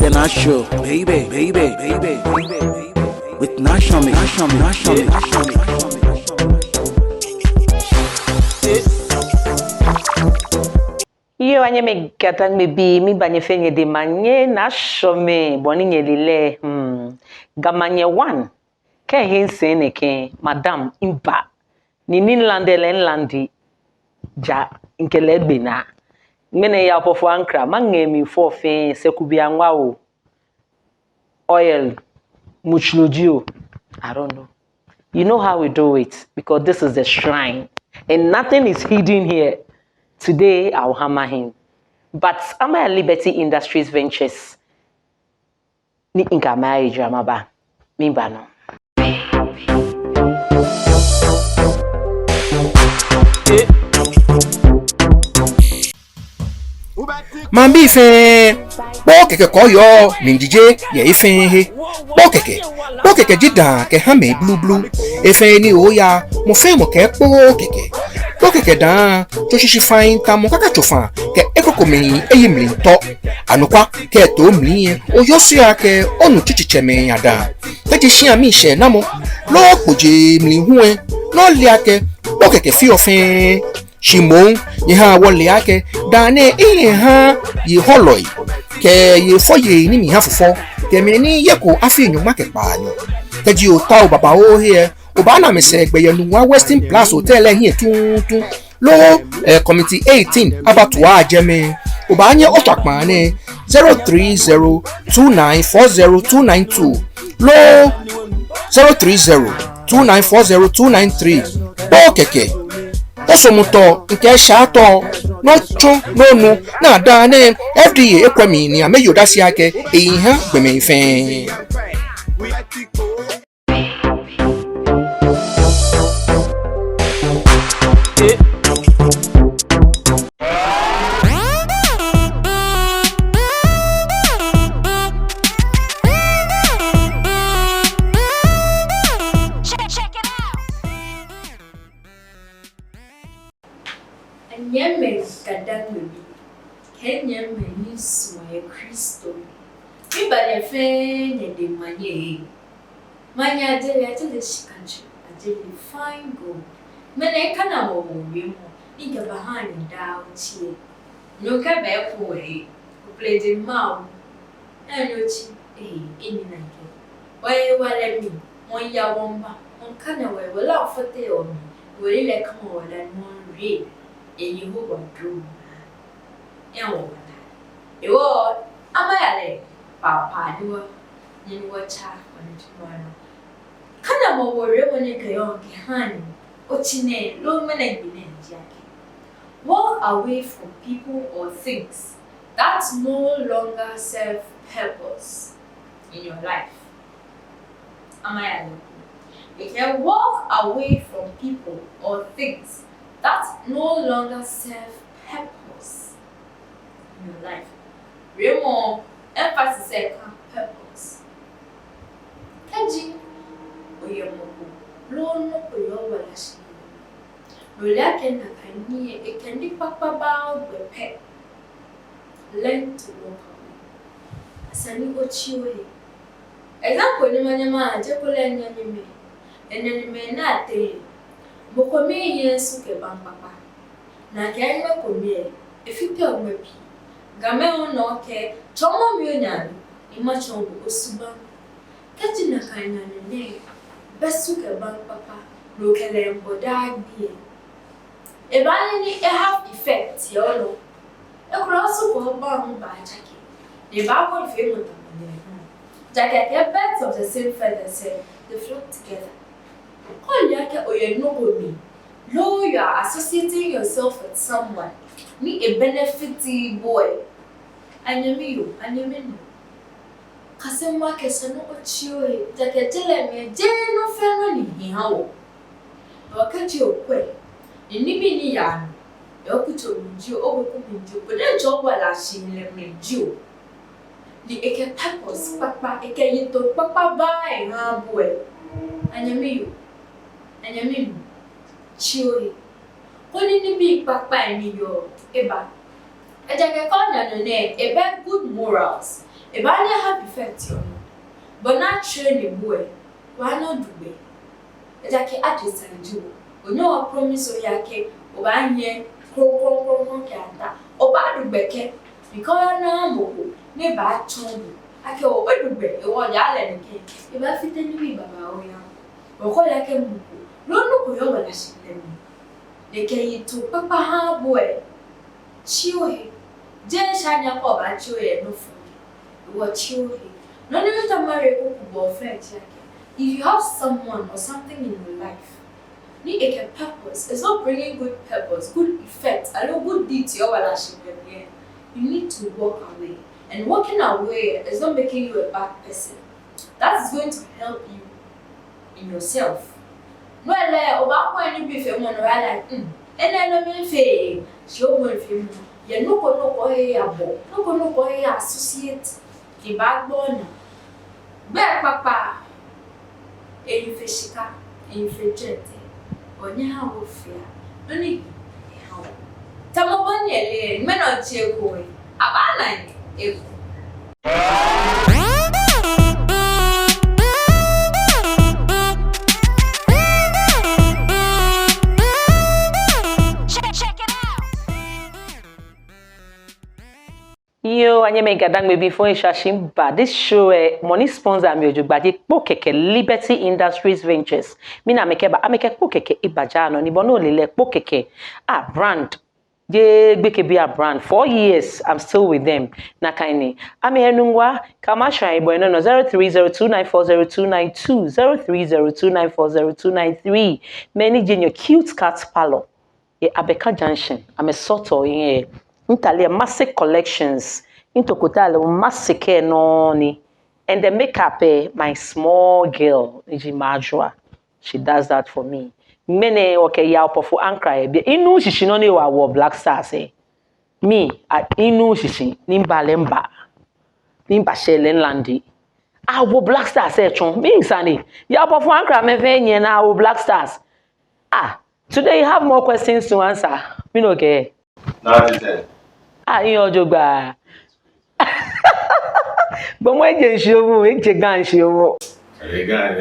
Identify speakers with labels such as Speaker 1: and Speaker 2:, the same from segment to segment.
Speaker 1: the Nasho, baby. With Nashami.
Speaker 2: Iyo anye me katang me bi mi banye fenye de manye Nashami boni nye lile gamanye one ke hinse ne ke madam imba ni ninlande lenlandi ja nkele gbena mene Yaw Ampofo Ankrah mangemi for fe sekubia nwa o oil muchlodio I don't know. You know how we do it because this is the shrine and nothing is hidden here. Today I'll hammer him. But am I Liberty Industries Ventures? Ni inka marriage amaba. Mimba no.
Speaker 3: Mambi fe bo keke koyo ninjije ye ife he bo keke jida ke ha me blue efe ni oya mo fe mo ke bo keke dan to shishi fine ta mo kaka chofa ke ekoko mi eyimli nto anukwa ke to mli oyo sia ke onu chichiche me yada te ji shi ami se na mo lo poje mli hu e no le ake bo keke fi ofin Shimon ye ha wole ake dane ha ye holoi ke ye foye ni mi ha fofo ke mi ni ye ko afi enyu make pa anyo ke ji o ta o baba o here o ba na me se gbe ye nu wa Western Plus Hotel hin tun lo committee 18 abatua ajeme o ba anye o chakpan ni 0302940292 lo 0302940293 bo keke osomuto nke shato no chu nonu na da ne FDA ekwemi ni ameyoda si ake eyihan gbeme ife
Speaker 4: Nyame kadang mebi Kenya meni suwe Kristo Miba nefe nyede Manya adele shikanchi Adele fine gold Mene kana wawuwe mo Inga bahani ndao chie Nyoka bepo we Uplede mau Enyochi ini nanke Wae wale mi Mwanya wamba Mkana we wala ufate omi Wele kama wala nwanri Yehovah drew. Ewo amayale papa niwa niwa cha wanitumana. Kana mawore wone kayo kihani ochine lo mene gbine njake. Walk away from people or things that no longer serve purpose in your life. Amayale. You can walk away from people or things that no longer serve purpose in your life. Remo emphasis on purpose. Kaji oyemoko lono oyowalashi. Lolake na kanye ekendi papa bao bepe. Learn to walk away. Asani ochiwe. Example ni manyama ajekole nyanyime. Enyanyime na ate. Bokomi Yesu ke papa na ke komi efite omepi game ono ke tomo mi onyan ima chongo osuba kati na kanya ne besu ke papa no kele mboda bi e ba ni have effect yo e cross ko ba mu ba take e ba ko fe mo tamane jacket birds of the same feather say they flock together. Call yake oyenogoni. Lo, you are associating yourself with someone. Me a benefity boy. Anyemi no. Kasema kesano ochiwe. Jaketele me no feno ni hihawo. Wakati okwe. Nibi ni yano. Yokuto minjio oboku minjio. Kode job wala shimile minjio. Di eke purpose papa eke yito papa bai ha boy. Anyemi chiori koni ni bi papa ni yo eba ejake konya no ne ebe good morals If I have effect you, but not training boy, why not do it? It's like an artist and do. When you are promise or yake, or I hear, crow, or bad beke, because now, never bad tongue. I can open the bed, or y'all and again. If I fit any way, Baba, or call like a muku. No, no, you see them. They can eat to Papa ha boy. Chill. Jen shine up over chill no food. What chill. No need to marry a friend. If you have someone or something in your life, need a purpose. It's not bringing good purpose, good effect, and no good deed to your relationship. You need to walk away. And walking away is not making you a bad person. That is going to help you in yourself. No, about when you be famous, like, and then I'm fair. Show me if you no go associate the backbone. Back, Papa. And you fishika, and you fidget. Or now, fear. Only how. Tamabanya, men are cheer going. Abana, if.
Speaker 2: Yo, anye me gadang me before Shashimba. This show money sponsor me ojugbadi Pokeke Liberty Industries Ventures. Mina mekeba ameke Pokeke ibajano ni bono lele Pokeke brand. Je gbeke be a brand. 4 years I'm still with them. Na kaini. Ame enungwa kama shai boy no 0302940292 0302940293. Many junior cute cat parlor. Abeka Junction. I'm a sort of Italy massive collections into Kotale massive noni and the makeup my small girl Majua. She does that for me. Mene okay Yaw Ampofo Ankrah be inu shishi no ne wa Black Stars me inu shishi nimba shelen landi wo Black Stars chon me insane Yaw Ampofo Ankrah me fe nye na wo Black Stars today you have more questions to answer me no care. In your job, but when you show me, you can't show.
Speaker 5: The guy,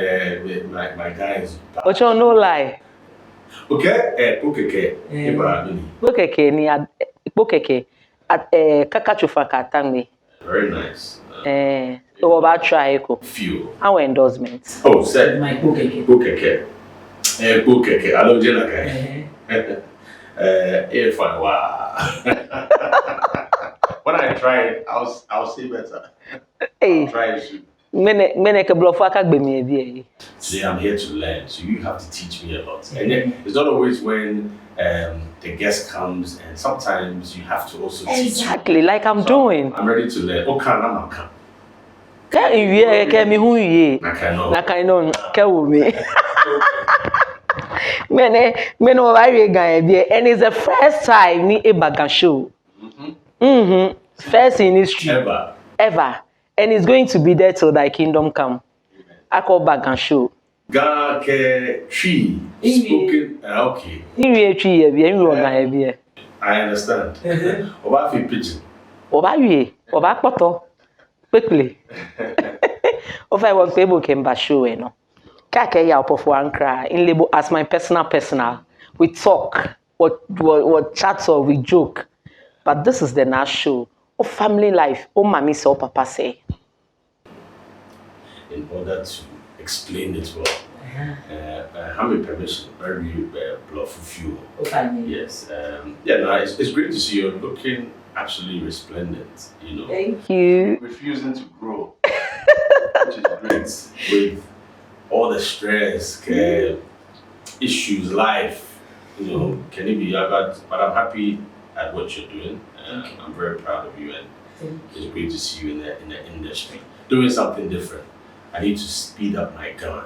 Speaker 5: my guy is.
Speaker 2: But you no lie.
Speaker 5: Okay,
Speaker 2: Pokeke ni Pokeke at Kakachufa Katangi.
Speaker 5: Very nice.
Speaker 2: So about try
Speaker 5: Few.
Speaker 2: Our endorsements.
Speaker 5: Oh, said
Speaker 2: My Pokeke.
Speaker 5: Pokeke. Pokeke. I love Jenna guy. If I when I try it, I'll say better.
Speaker 2: Hey.
Speaker 5: I'll try it.
Speaker 2: Mene ke bluff aka gbe mi e.
Speaker 5: See, I'm here to learn, so you have to teach me a lot. And then it's not always when the guest comes, and sometimes you have to also teach.
Speaker 2: Exactly, like I'm doing.
Speaker 5: I'm ready to learn. Okay, I'm come.
Speaker 2: Ka iwie ke mi hu ye.
Speaker 5: I cannot.
Speaker 2: Na kai no ke wo mi. Mene o ba wie gan e and it's the first time ni Ebagan show. First in history. Ever. And it's going to be there till thy kingdom come. I call Bagan show.
Speaker 5: Gake tree spoken. Okay. I understand. Oba fi pidgin.
Speaker 2: Oba poto. Quickly. Ofa I want people can ba show no. Kake Yaw Ampofo Ankrah in label as my personal. We talk, what chat or we joke. But this is the last show. Oh, family life. Oh, mommy say, oh, papa say.
Speaker 5: In order to explain it well, I have a permission. Very bluff of you.
Speaker 2: Okay.
Speaker 5: Yes. No, it's great to see you looking absolutely resplendent. You know.
Speaker 2: Thank you.
Speaker 5: Refusing to grow, which is great with all the stress, issues, life. You know, can it be about? But I'm happy at what you're doing. I'm very proud of you, and it's great to see you in the industry doing something different. I need to speed up my gun,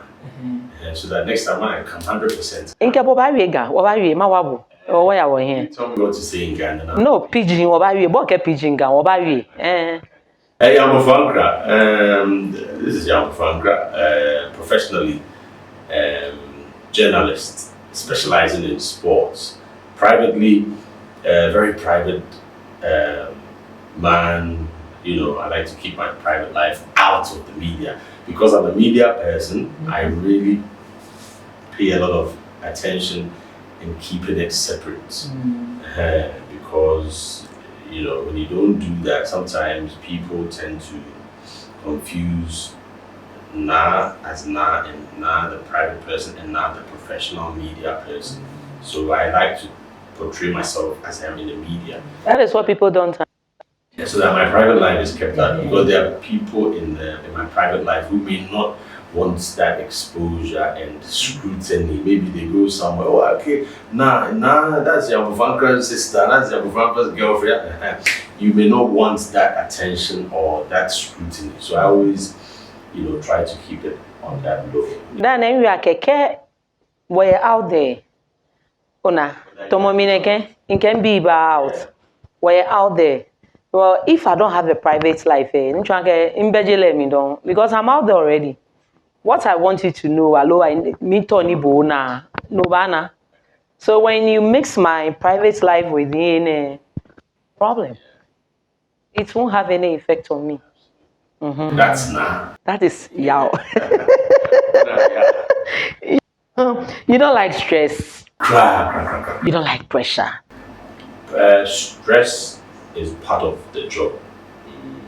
Speaker 5: so that next time when I come 100%.
Speaker 2: Inka wabawie ma wabo. Oh, where are here?
Speaker 5: Tell me what to say in Ghana now.
Speaker 2: No, pidgin wabawie, boke pidgin gan wabawie.
Speaker 5: Hey, Yaw Ampofo Ankrah. This is Yaw Ampofo Ankrah, professionally journalist specializing in sports. Privately, very private man, You know, I like to keep my private life out of the media because I'm a media person. I really pay a lot of attention in keeping it separate because you know when you don't do that, sometimes people tend to confuse Na as Na and Na the private person and Na the professional media person. So I like to portray myself as I'm in the media.
Speaker 2: That is what people don't.
Speaker 5: Yeah, so that my private life is kept out because there are people in my private life who may not want that exposure and scrutiny. Maybe they go somewhere, oh, okay, nah, that's Yaw Ampofo Ankrah's sister, that's Yaw Ampofo Ankrah's girlfriend. You may not want that attention or that scrutiny. So I always, you know, try to keep it on that low.
Speaker 2: Then we are keke, we're out there. Ona, tomomineke, it can be out. We're out there. Well, if I don't have a private life, because I'm out there already. What I want you to know, so when you mix my private life within a problem, it won't have any effect on me.
Speaker 5: That's nah.
Speaker 2: That is Yaw. You don't like stress. You don't like pressure.
Speaker 5: Stress is part of the job,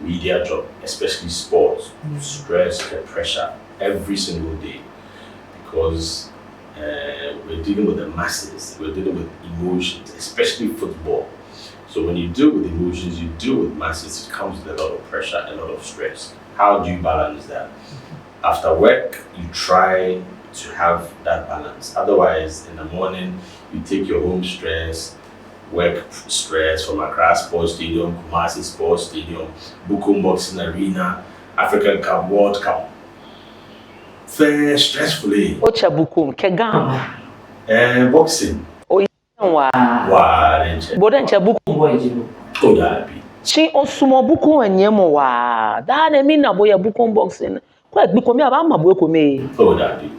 Speaker 5: media job, especially sports. Stress and pressure every single day because we're dealing with the masses, we're dealing with emotions, especially football. So when you deal with emotions, you deal with masses, it comes with a lot of pressure, a lot of stress. How do you balance that? After work, you try to have that balance. Otherwise, in the morning, you take your home stress, work stress from Accra Sports Stadium, Kumasi Sports Stadium, Bukum Boxing Arena, African Cup, World Cup. Very stressfully.
Speaker 2: Ocha Bukum, Kegam.
Speaker 5: Boxing.
Speaker 2: Wow. Bodencha Bukum.
Speaker 5: Oh, that be.
Speaker 2: She osumo Bukum and Yemo. Wow. That I mean, boy, Bukum boxing. Quite Bukum, I'm a Bukum.
Speaker 5: Oh, that be.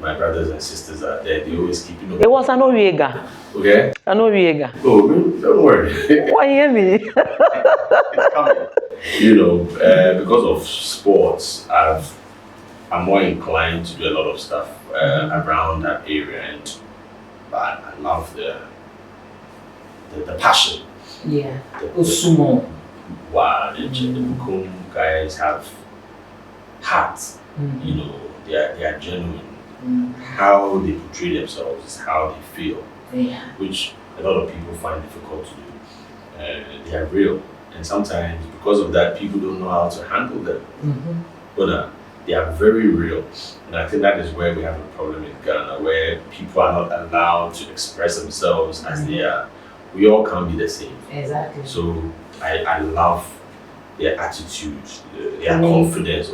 Speaker 5: My brothers and sisters are there. They always keep you.
Speaker 2: It was an Oriega.
Speaker 5: Okay.
Speaker 2: An Oriega.
Speaker 5: Oh, don't worry.
Speaker 2: Why hear me?
Speaker 5: It's coming. You know, because of sports, I'm more inclined to do a lot of stuff around that area, and I love the passion.
Speaker 2: Yeah.
Speaker 5: Osumo. Wow, the Bukum guys have hearts. You know, they are genuine. How they portray themselves is how they feel, which a lot of people find difficult to do. They are real, and sometimes because of that, people don't know how to handle them. But they are very real, and I think that is where we have a problem in Ghana, where people are not allowed to express themselves as they are. We all can't be the same.
Speaker 2: Exactly.
Speaker 5: So I love their attitude, their confidence.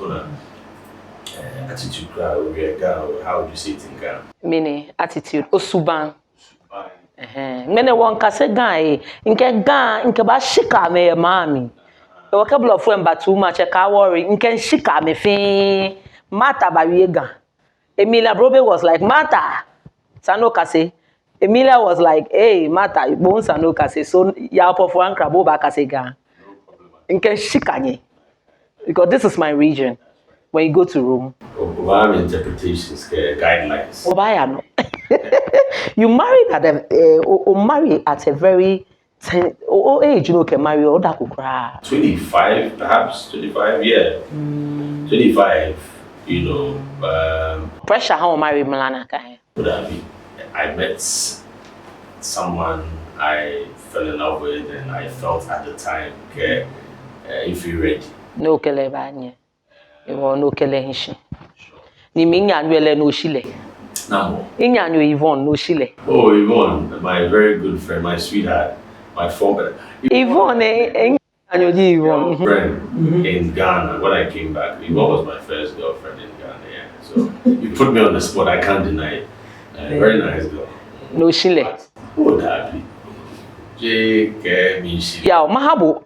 Speaker 5: Attitude, how would you say it in Ghana?
Speaker 2: Meaning attitude, Osuban. Mene one kase guy, inke ba shika me mami. The vocabulary of them but too much I worry. Inke shika me fin mata ba wiega. Emilia Brobe was like mata. Sano kase. Emilia was like, hey, mata, bon sano kase. So Yaw Ampofo Ankrah bo ba kase ga. Inke shika nye. Because this is my region. When you go to Rome.
Speaker 5: Obama interpretations, guidelines.
Speaker 2: Obama. You married at a very age, you know, can marry or that could cry.
Speaker 5: 25, perhaps 25, yeah. 25, you know.
Speaker 2: Pressure how marry Milana guy.
Speaker 5: I met someone I fell in love with, and I felt at the time, if you're ready.
Speaker 2: No kelebanye. No kelehinshi. Ni minya nwele no shile.
Speaker 5: Namo.
Speaker 2: Inya nyo Yvonne no shile.
Speaker 5: Oh, Yvonne, my very good friend, my sweetheart, my former.
Speaker 2: Yvonne, Yvonne.
Speaker 5: Friend in Ghana when I came back. Yvonne was my first girlfriend in Ghana. Yeah. So you put me on the spot. I can't deny it. Very nice girl.
Speaker 2: No shile.
Speaker 5: Oh, that be.
Speaker 2: Yeah, Mahabo,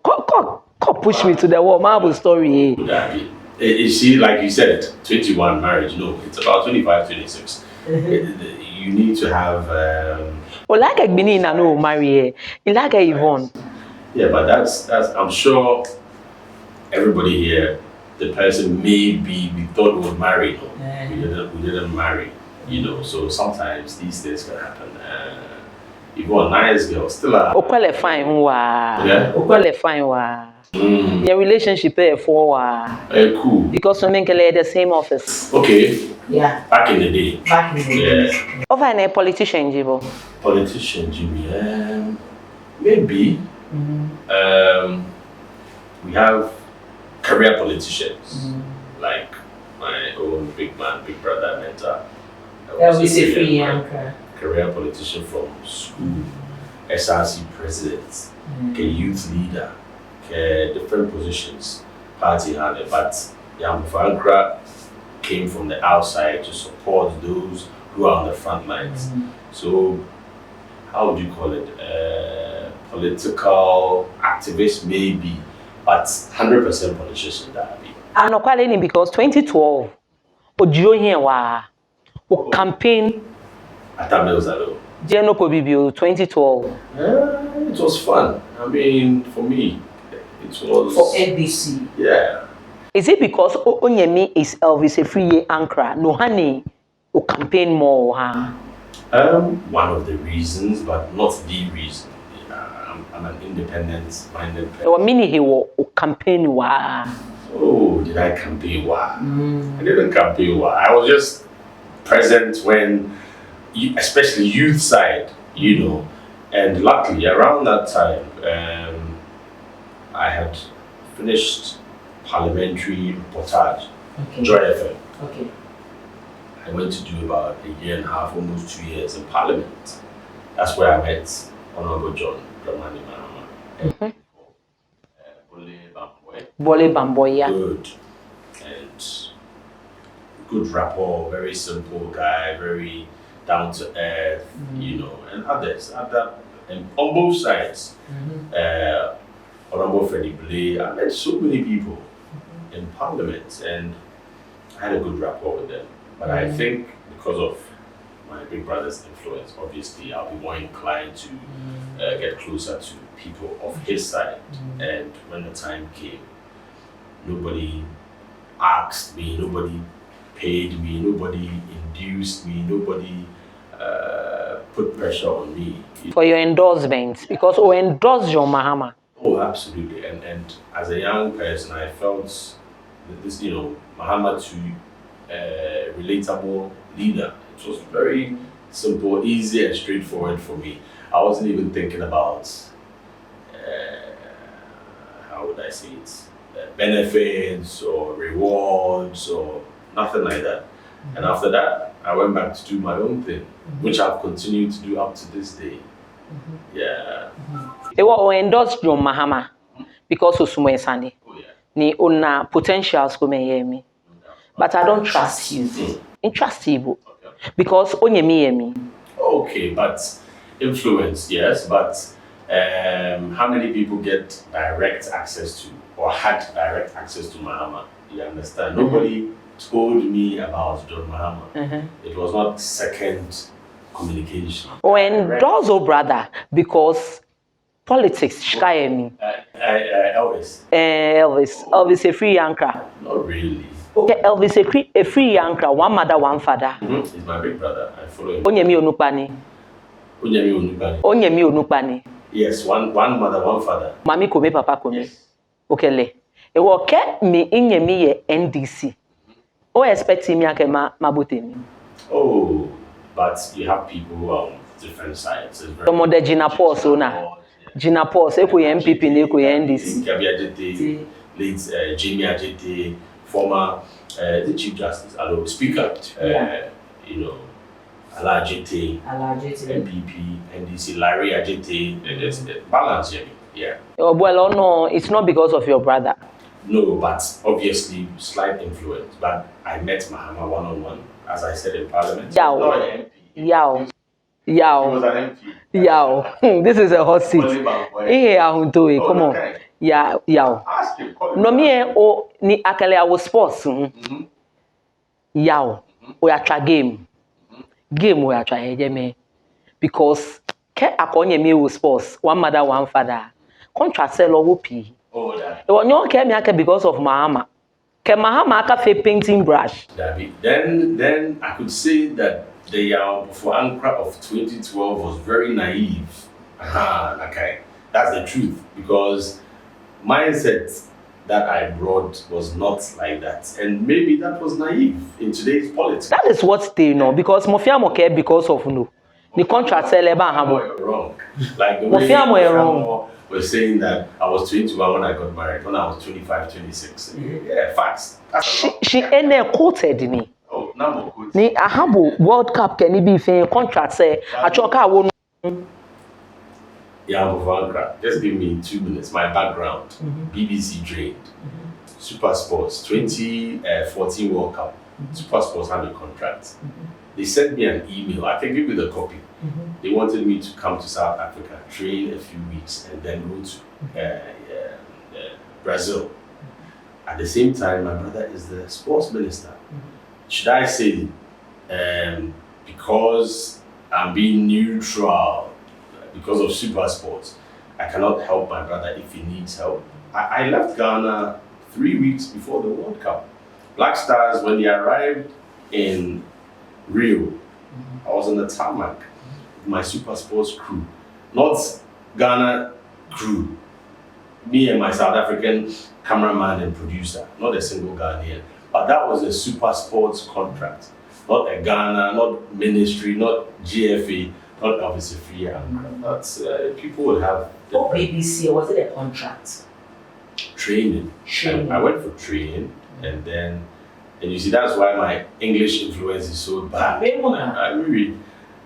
Speaker 2: push me to the wall. Mahabo story.
Speaker 5: Would that be? Is she, like you said, 21 marriage? No, it's about 25, 26. You need to have.
Speaker 2: Well, like I been in, I know marry. You like Yvonne.
Speaker 5: Yeah, but that's. I'm sure everybody here, the person maybe we thought would marry, we didn't marry, so sometimes these things can happen. You go a nice girl, still a
Speaker 2: Okwale fine wa.
Speaker 5: Yeah?
Speaker 2: Okwale fine wa. Your relationship for wa.
Speaker 5: Cool.
Speaker 2: Because we make the same office.
Speaker 5: Okay.
Speaker 2: Yeah.
Speaker 5: Back in the day. Yeah.
Speaker 2: Over a politician, Jibo.
Speaker 5: Politician, Jimmy. Maybe. We have career politicians, like my own big man, big brother, mentor. Career politician from school, SRC president, youth leader, different positions, party handler. But Yaw Ampofo Ankrah came from the outside to support those who are on the front lines. So, how would you call it? Political activist, maybe, but 100% politician that be.
Speaker 2: I'm not calling because 2012, Ojo here wa, o campaign.
Speaker 5: Atamel
Speaker 2: Jeno Kobibio 2012.
Speaker 5: It was fun. I mean, for me, it was
Speaker 2: For NBC.
Speaker 5: Yeah.
Speaker 2: Is it because Onyemi is Elvis Efriye Ankrah? No honey, o campaign more, huh?
Speaker 5: One of the reasons, but not the reason. I'm an independent-minded person.
Speaker 2: Or mini he will campaign wa.
Speaker 5: Oh, did I campaign wa? I didn't campaign wa. I was just present when, especially youth side, and luckily around that time, I had finished parliamentary reportage, Joy FM.
Speaker 2: Okay.
Speaker 5: I went to do about a year and a half, almost 2 years in Parliament. That's where I met Honorable John Dramani Mahama.
Speaker 2: Bole Bamboya.
Speaker 5: Good. And good rapport, very simple guy, very down to earth, and others. And on both sides. Honorable Freddie Blay, I met so many people in Parliament, and I had a good rapport with them. But I think because of my big brother's influence, obviously I'll be more inclined to get closer to people of his side. And when the time came, nobody asked me, nobody paid me, nobody induced me, nobody put pressure on me.
Speaker 2: For your endorsements, because we endorse your Mahama.
Speaker 5: Oh, absolutely. And as a young person, I felt this, Mahama to relatable leader. It was very simple, easy, and straightforward for me. I wasn't even thinking about how would I say it, benefits or rewards or nothing like that. And after that, I went back to do my own thing, which I've continued to do up to this day. Yeah.
Speaker 2: They were endorse your Mahama because of Sumo Sani.
Speaker 5: Oh yeah.
Speaker 2: Ni una potentials come hear me. But I don't trust you. I trust you. Because Onyemi.
Speaker 5: Okay, but influence, yes, but how many people get direct access to or had direct access to Mahama? You understand? Nobody told me about John Mahama. It was not second communication.
Speaker 2: Or endorse your brother because politics, Shkayemi.
Speaker 5: Elvis.
Speaker 2: Elvis Efriye Ankrah.
Speaker 5: Not really.
Speaker 2: Okay, Elvis Efriye Ankrah, one mother, one father.
Speaker 5: He's my big brother. I follow him.
Speaker 2: Onyemi Onupani. Onyemi Onupani.
Speaker 5: Yes, one mother, one father.
Speaker 2: Mami kome, papa kome.
Speaker 5: Yes.
Speaker 2: Okay, le. Ewo ke mi inyemi ye NDC. O expect me ake mabutemi.
Speaker 5: Oh, but you have people who are on different sides.
Speaker 2: Tomo de Gina Paul so na. Gina Paul se ko ye MPP ne ko ye NDC.
Speaker 5: Kabi Ajete, late Jimmy Ajete, former the Chief Justice, Speaker, Ala Ajete, MPP, NDC, Larry Ajete, there's balance here. Yeah.
Speaker 2: Oh, well, no, it's not because of your brother.
Speaker 5: No, but obviously slight influence. But I met Mahama one-on-one, as I said in Parliament.
Speaker 2: Yaw.
Speaker 5: Not an MP.
Speaker 2: Yaw.
Speaker 5: He was an MP.
Speaker 2: Yaw. This is a hot seat. Hey, come on.
Speaker 5: Okay.
Speaker 2: Yaw.
Speaker 5: Ask him.
Speaker 2: No me o ni akale awo sports. Yaw. We are try game. Game we are try me because ke akonye me o sports. One mother, one father. Contract sell owo pi.
Speaker 5: Oh, that.
Speaker 2: When you came here because of Mahama. Ke Mahama aka fe painting brush.
Speaker 5: Then I could say that the Yaw Ampofo Ankrah of 2012 was very naive. Okay. That's the truth, because mindset that I brought was not like that. And maybe that was naive in today's politics.
Speaker 2: That is what they know, because Mofia Moke because of no. The contract sell
Speaker 5: You're wrong. Like the way Mofia was saying that I was 21 when I got married, when I was 25, 26. Yeah, facts.
Speaker 2: She quoted me.
Speaker 5: Oh, number quotes.
Speaker 2: Ni ahabo World Cup can be fin contract say achoka wo
Speaker 5: Yaw Ampofo Ankrah. Just give me 2 minutes. My background. BBC trained. Super Sports 2014 World Cup. Super Sports had a contract. They sent me an email. I can give you the copy. They wanted me to come to South Africa, train a few weeks, and then go to Brazil. At the same time, my brother is the sports minister. Should I say, because I'm being neutral, because of Super Sports, I cannot help my brother if he needs help. I left Ghana 3 weeks before the World Cup. Black Stars, when they arrived in Rio, I was on the tarmac with my Super Sports crew, not Ghana crew. Me and my South African cameraman and producer, not a single Ghanaian. But that was a Super Sports contract, not a Ghana, not ministry, not GFA, not obviously free Ankrah. That's people would have.
Speaker 2: What BBC was it a contract?
Speaker 5: Training. I went for training, and you see that's why my English influence is so bad.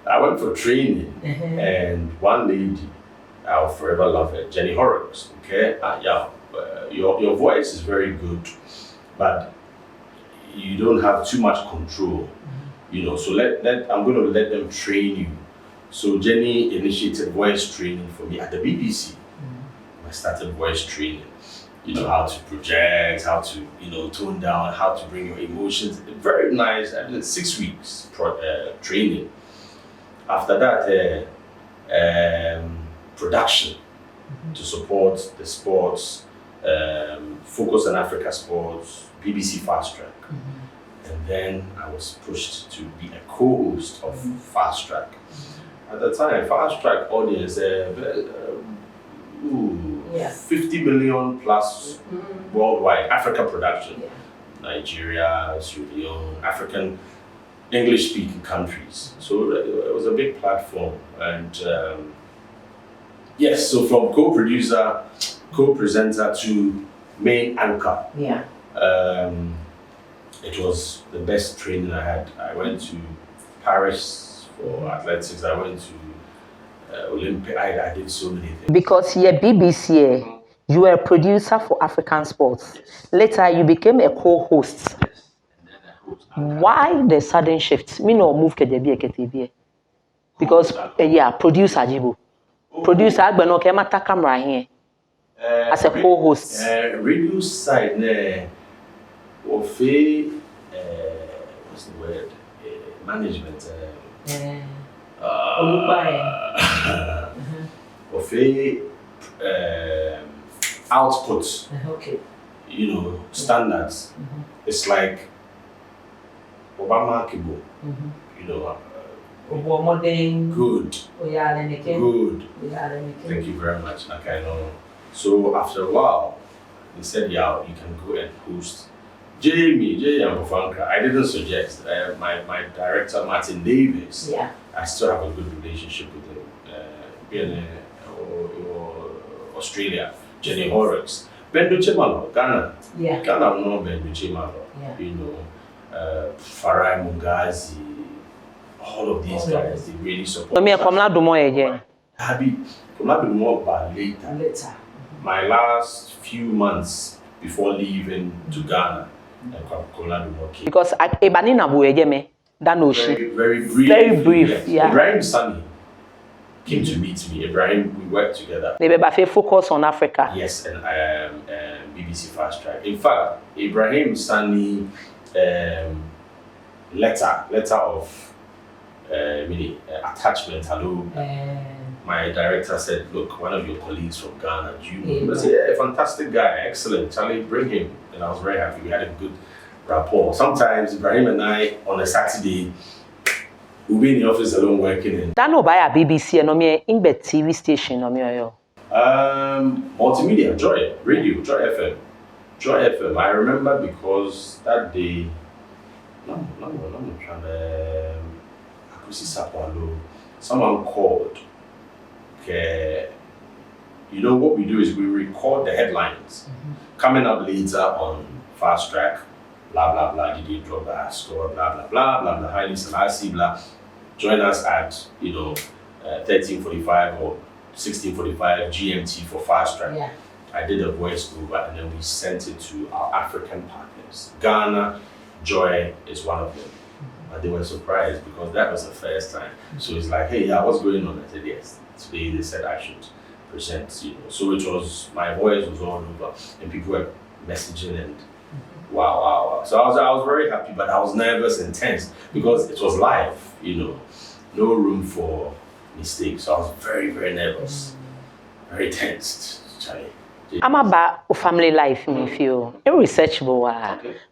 Speaker 5: I went for training, and one lady, I'll forever love her, Jenny Horrocks. Okay, your voice is very good, but you don't have too much control, So I'm going to let them train you. So Jenny initiated voice training for me at the BBC. I started voice training. How to project, how to, tone down, how to bring your emotions. Very nice. I did 6 weeks training. After that, production to support the sports, Focus on Africa Sports, BBC Fast Track. And then I was pushed to be a co-host of Fast Track. At the time, Fast Track audience, 50 million plus worldwide, Africa production. Nigeria, Sierra Leone, African English-speaking countries. So it was a big platform. And yes, so from co-producer, co-presenter to main anchor. It was the best training I had. I went to Paris for athletics. I went to Olympic. I did so many things.
Speaker 2: Because you're BBC, you were a producer for African sports. Later, you became a co-host. Why the sudden shift? Me no move KTV. Because producer Jibo. Producer Agbeno Kemata camera here. As a co-host.
Speaker 5: Radio side what's the word? Management. Output.
Speaker 2: Okay.
Speaker 5: Standards. It's like Obama Kibo. Good. Good. Thank you very much. So after a while, they said, you can go and host Yaw Ampofo Ankrah. I didn't suggest. My director, Martin Davis, I still have a good relationship with him. Being in Australia, Jenny Horrocks. Bendu Chemalo, Ghana. Ghana know Bendu Chemalo. Farai Mungazi, all of these guys, they really support. Later. My last few months before leaving to Ghana,
Speaker 2: because Ebanina Buegeme,
Speaker 5: very brief.
Speaker 2: Very brief, yeah.
Speaker 5: Ibrahim Sani came to meet me. Ibrahim, we worked together.
Speaker 2: They focus on Africa.
Speaker 5: Yes, and BBC Fast Track. In fact, Ibrahim Sani letter of attachment, hello, my director said, look, one of your colleagues from Ghana, do you know him? I said, yeah, fantastic guy, excellent. Charlie, bring him. And I was very happy. We had a good rapport. Sometimes Ibrahim and I, on a Saturday, we'll be in the office alone working in.
Speaker 2: That no by a BBC and me in bed TV station no me yo.
Speaker 5: Multimedia, Joy, radio, Joy FM. Joy FM. I remember because that day, someone called. Okay, you know what we do is we record the headlines. Coming up later on Fast Track, blah blah blah, did you drop that store, blah blah blah blah blah, highly selassie, blah. Join us at 13:45 or 16:45 GMT for Fast Track.
Speaker 2: Yeah.
Speaker 5: I did a voice over and then we sent it to our African partners. Ghana, Joy is one of them. But they were surprised because that was the first time. So it's like, hey, yeah, what's going on? I said, yes. Today they said I should present, So it was, my voice was all over and people were messaging and wow. So I was very happy, but I was nervous and tense because it was live, no room for mistakes. So I was very, very nervous, very tense, Charlie.
Speaker 2: I'm about family life, me feel irresearchable,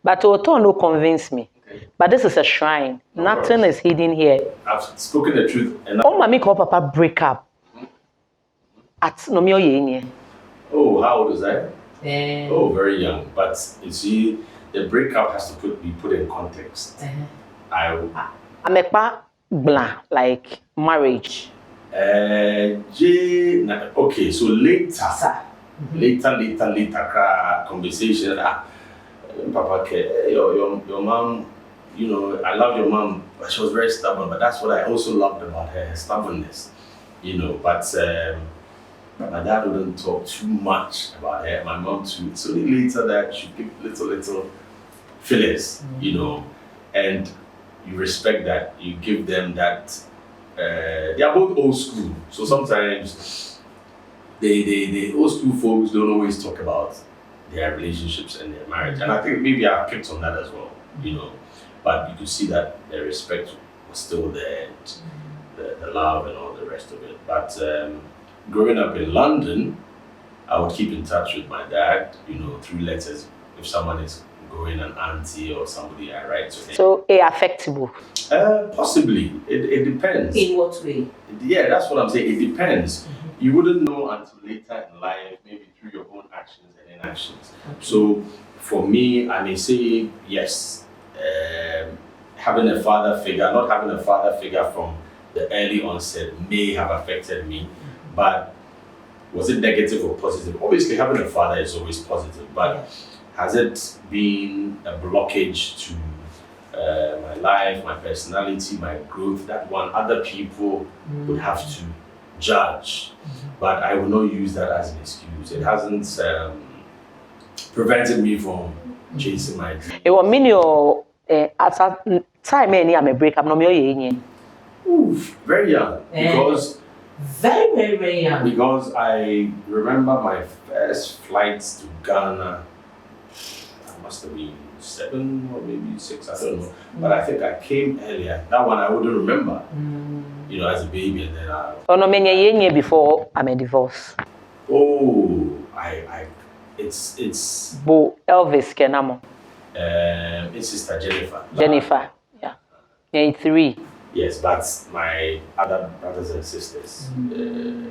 Speaker 2: but to no convince me. Okay. But this is a shrine. Nothing is hidden here.
Speaker 5: I've spoken the truth. And
Speaker 2: oh, mommy, call papa break up. At Nomio Yenye.
Speaker 5: Oh, how old is that? Oh, very young. But you see, the breakup has to be put in context.
Speaker 2: I'm a blank, like marriage.
Speaker 5: Okay, so later, conversation. Papa, your mom, I love your mom, but she was very stubborn. But that's what I also loved about her stubbornness, But my dad wouldn't talk too much about her. My mom too. So later that she give little fillers, and you respect that. You give them that. They are both old school, so sometimes the old school folks don't always talk about their relationships and their marriage. And I think maybe I've picked on that as well, But you could see that the respect was still there, and the love and all the rest of it. But growing up in London, I would keep in touch with my dad, through letters. If someone is going an auntie or somebody, I write to him.
Speaker 2: So, affectable?
Speaker 5: Possibly. It depends.
Speaker 2: In what way?
Speaker 5: Yeah, that's what I'm saying. It depends. You wouldn't know until later in life, maybe through your own actions and inactions. Okay. So, for me, I may say yes. Having a father figure, not having a father figure from the early onset may have affected me. But was it negative or positive? Obviously, having a father is always positive, but has it been a blockage to my life, my personality, my growth? That one other people would have to judge, but I will not use that as an excuse. It hasn't prevented me from chasing my dream.
Speaker 2: It was mean your at a time I'm a breakup. No,
Speaker 5: very young because.
Speaker 2: Very, very, very young.
Speaker 5: Because I remember my first flights to Ghana, I must have been 7 or maybe 6, I don't know. But I think I came earlier. That one I wouldn't remember, as a baby. And then
Speaker 2: oh, no, many years before I'm a divorce.
Speaker 5: Oh, it's.
Speaker 2: Bo Elvis Kenamo.
Speaker 5: It's Sister Jennifer.
Speaker 2: Jennifer, yeah. 3.
Speaker 5: Yes, but my other brothers and sisters,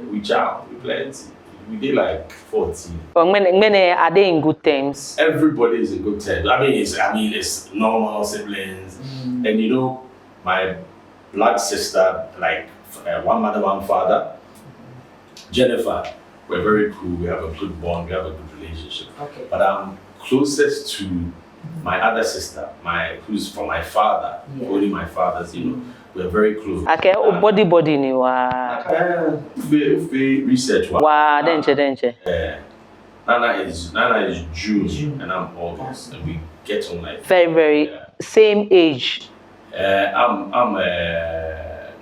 Speaker 5: we chow, we plenty. We did like 14.
Speaker 2: But when are they in good terms?
Speaker 5: Everybody is in good terms. It's normal siblings, and my blood sister, like one mother, one father, Jennifer. We're very cool. We have a good bond. We have a good relationship. Okay. But I'm closest to my other sister, who's from my father, only my father's. We're very close.
Speaker 2: Okay, body ni wa.
Speaker 5: Research wa.
Speaker 2: Wa denche.
Speaker 5: Nana is June and I'm August, and we get on like
Speaker 2: very same age.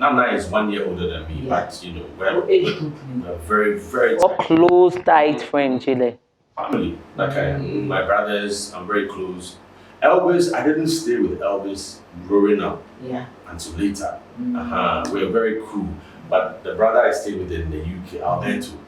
Speaker 5: Nana is 1 year older than me, but we're very, very
Speaker 2: close, tight friends, Chile.
Speaker 5: Family, my brothers, I'm very close. Elvis, I didn't stay with Elvis growing up until later. We're very cool. but the brother I stayed with in the UK, out there too,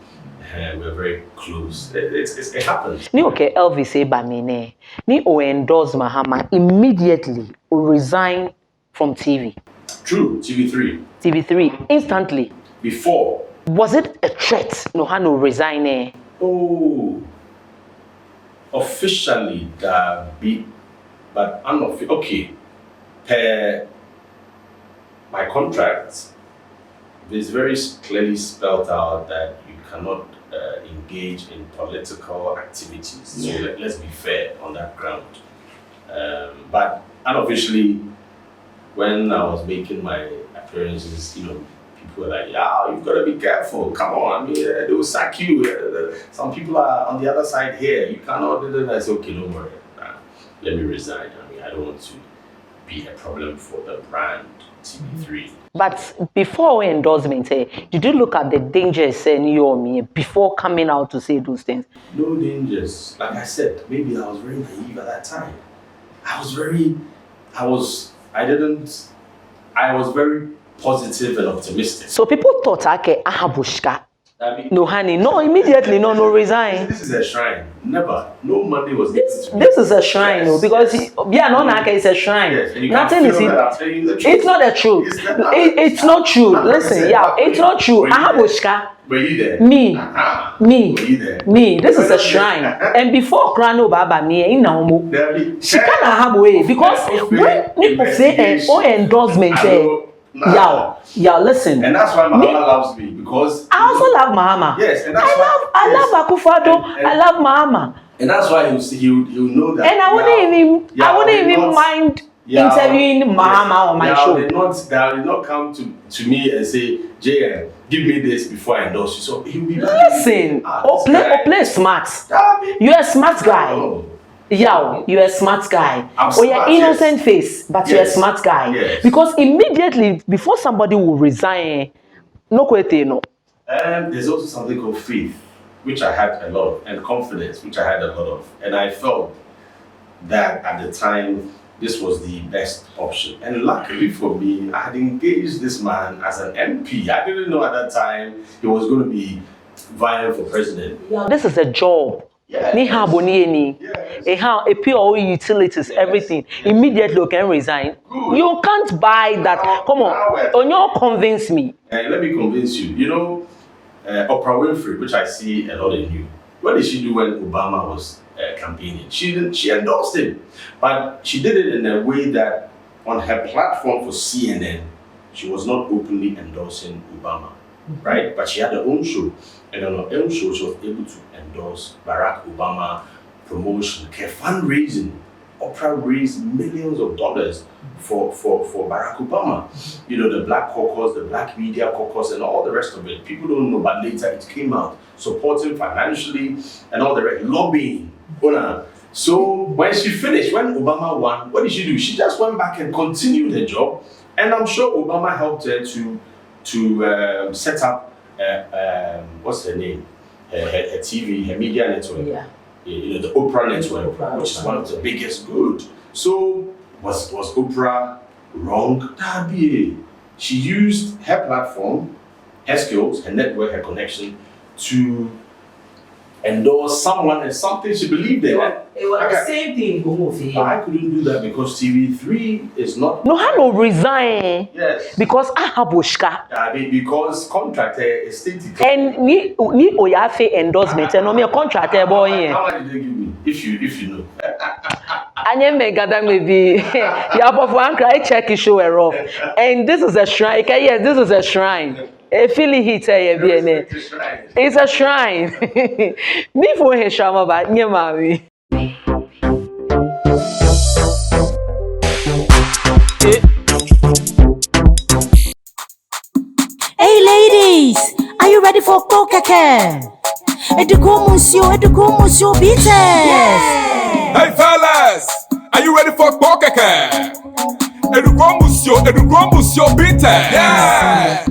Speaker 5: we're very close. It happens.
Speaker 2: Ni okay Elvis Ebamine. Ni o endorse Mahama immediately or resign from TV.
Speaker 5: True, TV3.
Speaker 2: TV3 instantly.
Speaker 5: Before.
Speaker 2: Was it a threat? No, Hano resign.
Speaker 5: Oh, officially that be, but unofficially. Okay, per my contract, it's very clearly spelled out that you cannot engage in political activities. So let's be fair on that ground. But unofficially, when I was making my appearances, you know, people were like, "Yeah, you've got to be careful. Come on, I mean, they will sack you. Some people are on the other side here. You cannot." I said, "Okay, no worry. Let me resign. I mean, I don't want to be a problem for the brand TV3."
Speaker 2: But before endorsement, did you look at the dangers in your me before coming out to say those things?
Speaker 5: No dangers. Like I said, maybe I was very naive at that time. I was very positive and optimistic.
Speaker 2: So people thought, okay, ahabushka. No, honey, no, immediately, no resign.
Speaker 5: This is a shrine. Never. No money was
Speaker 2: this is a shrine, yes, because yes. It's a shrine.
Speaker 5: Yes,
Speaker 2: nothing is it. It's not the truth. It's not true. Listen, it's not true. Ahabushka.
Speaker 5: Were you there?
Speaker 2: Me.
Speaker 5: Were you there?
Speaker 2: Me. This is a shrine. And before Krano Baba me, she can't have way because when people say endorsement, yeah, listen.
Speaker 5: And that's why Mahama loves me, because
Speaker 2: I also love Mahama.
Speaker 5: Yes, and that's
Speaker 2: I love Akufo-Addo. I love Mahama.
Speaker 5: And that's why he'll know that.
Speaker 2: And I wouldn't even mind interviewing Mahama on my show.
Speaker 5: They did not come to me and say, "JM, give me this before I endorse you." So he'll be like,
Speaker 2: listen, play smart. You're a smart guy. Yeah, you're a smart guy. Or you're innocent face, but you're a smart guy.
Speaker 5: Yes.
Speaker 2: Because immediately before somebody will resign,
Speaker 5: there's also something called faith, which I had a lot of, and confidence, which I had a lot of. And I felt that at the time, this was the best option. And luckily for me, I had engaged this man as an MP. I didn't know at that time he was going to be vying for president.
Speaker 2: Yeah, this is a job.
Speaker 5: Yes.
Speaker 2: Pure utilities, everything. Immediately you can resign. Good. You can't buy that. Come on, you convince me.
Speaker 5: Let me convince you. You know, Oprah Winfrey, which I see a lot in you. What did she do when Obama was campaigning? She endorsed him, but she did it in a way that on her platform for CNN, she was not openly endorsing Obama, right? But she had her own show. And on her own show, she was able to endorse Barack Obama, promotion, fundraising. Oprah raised millions of dollars for Barack Obama. You know, the Black Caucus, the Black Media Caucus, and all the rest of it. People don't know, but later it came out. Supporting financially and all the rest, lobbying. So when she finished, when Obama won, what did she do? She just went back and continued her job. And I'm sure Obama helped her to set up what's her name? Her TV, her media network. Yeah. You know, the Oprah network, which is one of the biggest good. So was Oprah wrong? She used her platform, her skills, her network, her connection to endorse someone and something she believed in.
Speaker 2: It was the same thing.
Speaker 5: I couldn't do that because TV3 is not.
Speaker 2: No, I no resign.
Speaker 5: Yes.
Speaker 2: Because I have Bushka.
Speaker 5: Because contract is stated.
Speaker 2: And ni oyafe endorsement. And no me contract boy.
Speaker 5: How much did they give me? If you know.
Speaker 2: Anye megada maybe Yaw Ampofo Ankrah check his show off. And this is a shrine. Yes, this is a shrine. Feeling hit it's a shrine. Me for he shama ba nye mami.
Speaker 6: Hey ladies, are you ready for Kokeke? Eduko Monsieur Beaters.
Speaker 7: Hey fellas, are you ready for Kokeke? Eduko Monsieur Beaters. Yeah.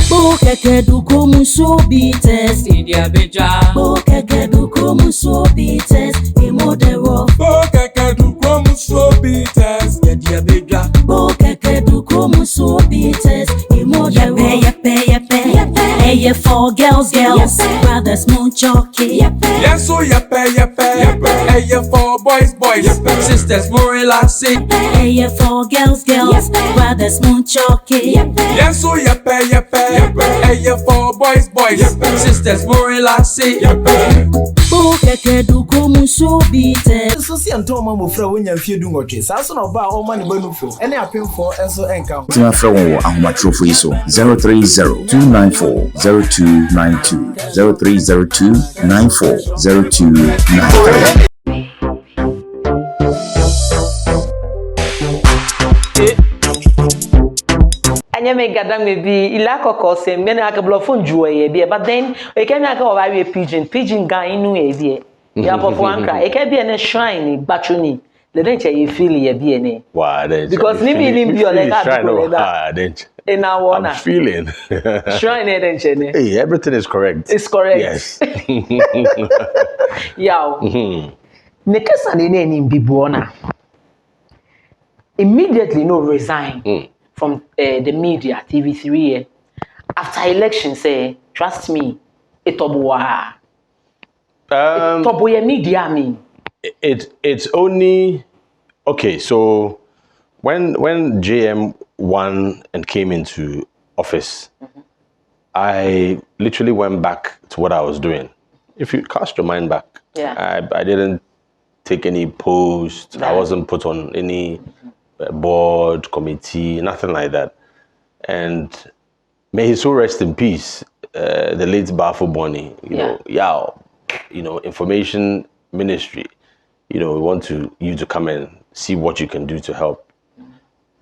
Speaker 6: Kokeke Eduko Monsieur Beaters. India Beja. Kokeke Eduko Monsieur Beaters. Imodero.
Speaker 7: Kokeke Eduko Monsieur Beaters. India Beja.
Speaker 6: Kokeke Eduko Monsieur Beaters. Imodero. Yepe. yeah, for girls, brothers, munchoke.
Speaker 7: Yes, so yepe, yepe. Hey, yeah, for boys, sisters, more relaxing.
Speaker 6: Hey, yeah, for girls, brothers, munchoke.
Speaker 7: Yes, so yepe, yepe. Hey, yeah, for boys, sisters, more relaxing.
Speaker 6: Kokeke du komuso bite.
Speaker 8: So see Anton Mamo fra when you feel doing okay. Saso no ba all money banu fo. Any appeal for enso enka.
Speaker 9: Tina Frewo ahomatrofo iso 030-294-0292 0302-940293.
Speaker 2: Anya me gada me bi ila kokko se me na ka blofo njuwe ye bi but then e ke na ka o ba we pigeon gan inu ye bi Yaw Ampofo Ankrah e ke bi na shrine batuni le den che ye feel ye bi ne
Speaker 5: Wow,
Speaker 2: because ni bi bi o le ka do in our
Speaker 5: I'm feeling.
Speaker 2: shrine e den che ne
Speaker 5: Hey, everything is correct.
Speaker 2: it's correct.
Speaker 5: Yes.
Speaker 2: Yaw ne kasa ne ni bibu na immediately no resign from the media, TV3. After election, say, trust me, itobuwa. Itobuwa media, I mean.
Speaker 5: It's only okay. So when JM won and came into office, I literally went back to what I was doing. If you cast your mind back, I didn't take any post. I wasn't put on any board, committee, nothing like that. And may his soul rest in peace, the late Bafo Bonnie, Yaw, information ministry, we want you to come and see what you can do to help.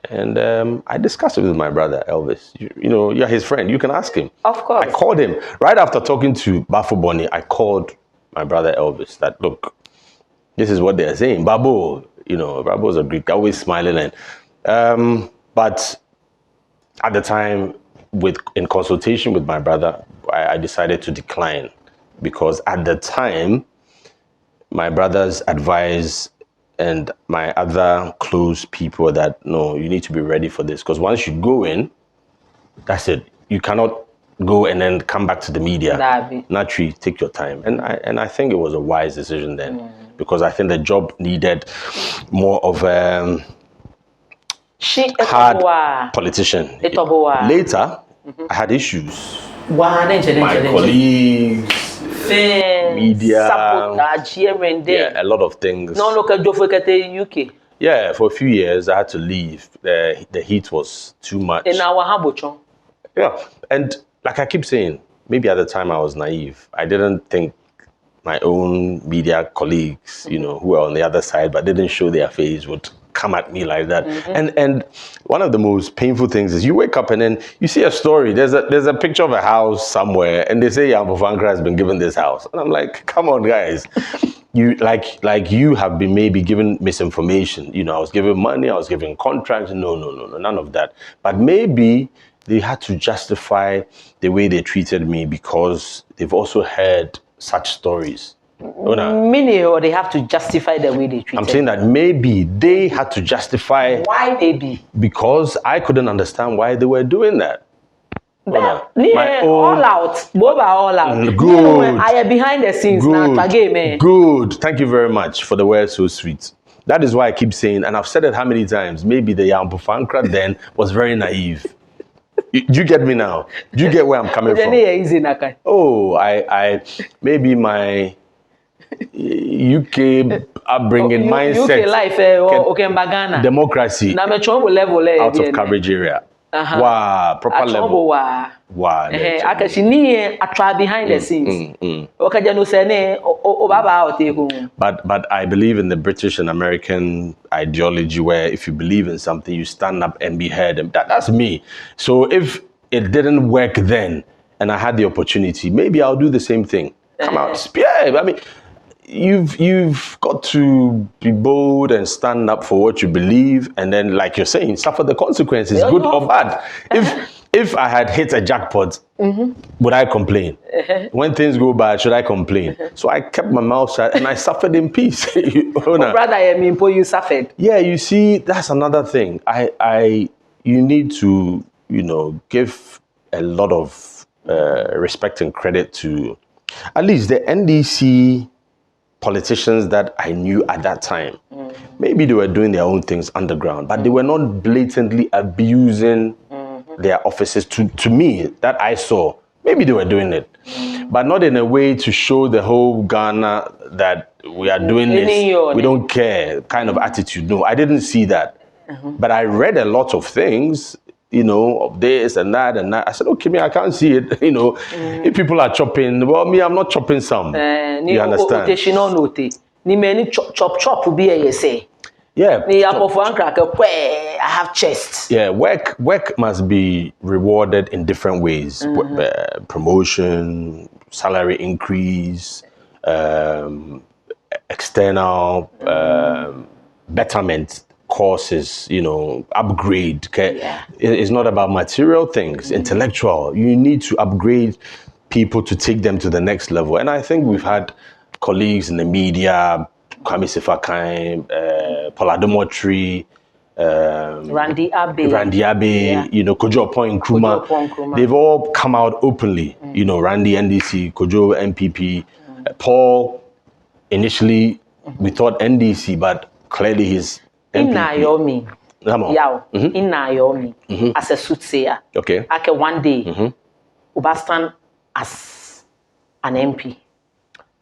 Speaker 5: And I discussed it with my brother, Elvis. You're his friend. You can ask him.
Speaker 2: Of course.
Speaker 5: I called him. Right after talking to Bafo Bonnie, I called my brother Elvis that, look, this is what they're saying. Babo, Babo's a Greek, always smiling. And but at the time, in consultation with my brother, I decided to decline because at the time, my brother's advice and my other close people that, no, you need to be ready for this. Because once you go in, that's it. You cannot go and then come back to the media. Naturally, take your time. And I think it was a wise decision then. Because I think the job needed more of a hard politician. Later, I had issues. My colleagues, media, a lot of things.
Speaker 2: UK.
Speaker 5: Yeah, for a few years I had to leave. The heat was too much. Yeah, and like I keep saying, maybe at the time I was naive. I didn't think my own media colleagues, who were on the other side but didn't show their face would come at me like that. And one of the most painful things is you wake up and then you see a story. There's a picture of a house somewhere and they say Yaw Ampofo Ankrah has been given this house. And I'm like, come on, guys. You like you have been maybe given misinformation. I was given money, I was given contracts. No, none of that. But maybe they had to justify the way they treated me because they've also heard such stories.
Speaker 2: Meaning, or they have to justify the way they treat.
Speaker 5: I'm saying that maybe they had to justify.
Speaker 2: Why maybe?
Speaker 5: Because I couldn't understand why they were doing that.
Speaker 2: All out. Both are all out.
Speaker 5: Good.
Speaker 2: I am behind the scenes now.
Speaker 5: Good. Thank you very much for the word so sweet. That is why I keep saying, and I've said it how many times, maybe the Yaw Ampofo Ankrah then was very naive. You get me now? Do you get where I'm coming from? Oh, I maybe my UK upbringing mindset.
Speaker 2: UK life,
Speaker 5: democracy out of coverage area. Wow, proper level.
Speaker 2: Wow. Akashi attra behind the scenes.
Speaker 5: But I believe in the British and American ideology where if you believe in something, you stand up and be heard. And that's me. So if it didn't work then and I had the opportunity, maybe I'll do the same thing. Come out. Yeah, I mean, you've got to be bold and stand up for what you believe, and then, like you're saying, suffer the consequences, good or bad. If I had hit a jackpot, would I complain? When things go bad, should I complain? So I kept my mouth shut and I suffered in peace.
Speaker 2: Brother, you suffered.
Speaker 5: Yeah, you see, that's another thing. You need to, give a lot of respect and credit to at least the NDC politicians that I knew at that time. Maybe they were doing their own things underground, but they were not blatantly abusing their offices to me that I saw. Maybe they were doing it, but not in a way to show the whole Ghana that we are doing this, we don't care kind of attitude. No, I didn't see that. But I read a lot of things, you know, of this and that and that. I said, okay, me, I can't see it. You know, if people are chopping, well, me, I'm not chopping some. You understand? Yeah.
Speaker 2: Yaw Ampofo Ankrah, I have chest.
Speaker 5: Yeah, work must be rewarded in different ways. Promotion, salary increase, external betterment courses, you know, upgrade. Okay? Yeah. It's not about material things, intellectual. You need to upgrade people to take them to the next level. And I think we've had colleagues in the media, Kwame Sefakai, Paula Domotri,
Speaker 2: Randy Abe,
Speaker 5: yeah. You know, Kojo Nkrumah. They've all come out openly. You know, Randy NDC, Kojo MPP, Paul. Initially, we thought NDC, but clearly he's MPP.
Speaker 2: In Naomi, in Naomi, as a soothsayer.
Speaker 5: Okay.
Speaker 2: I can one day, Ubastan as an MP.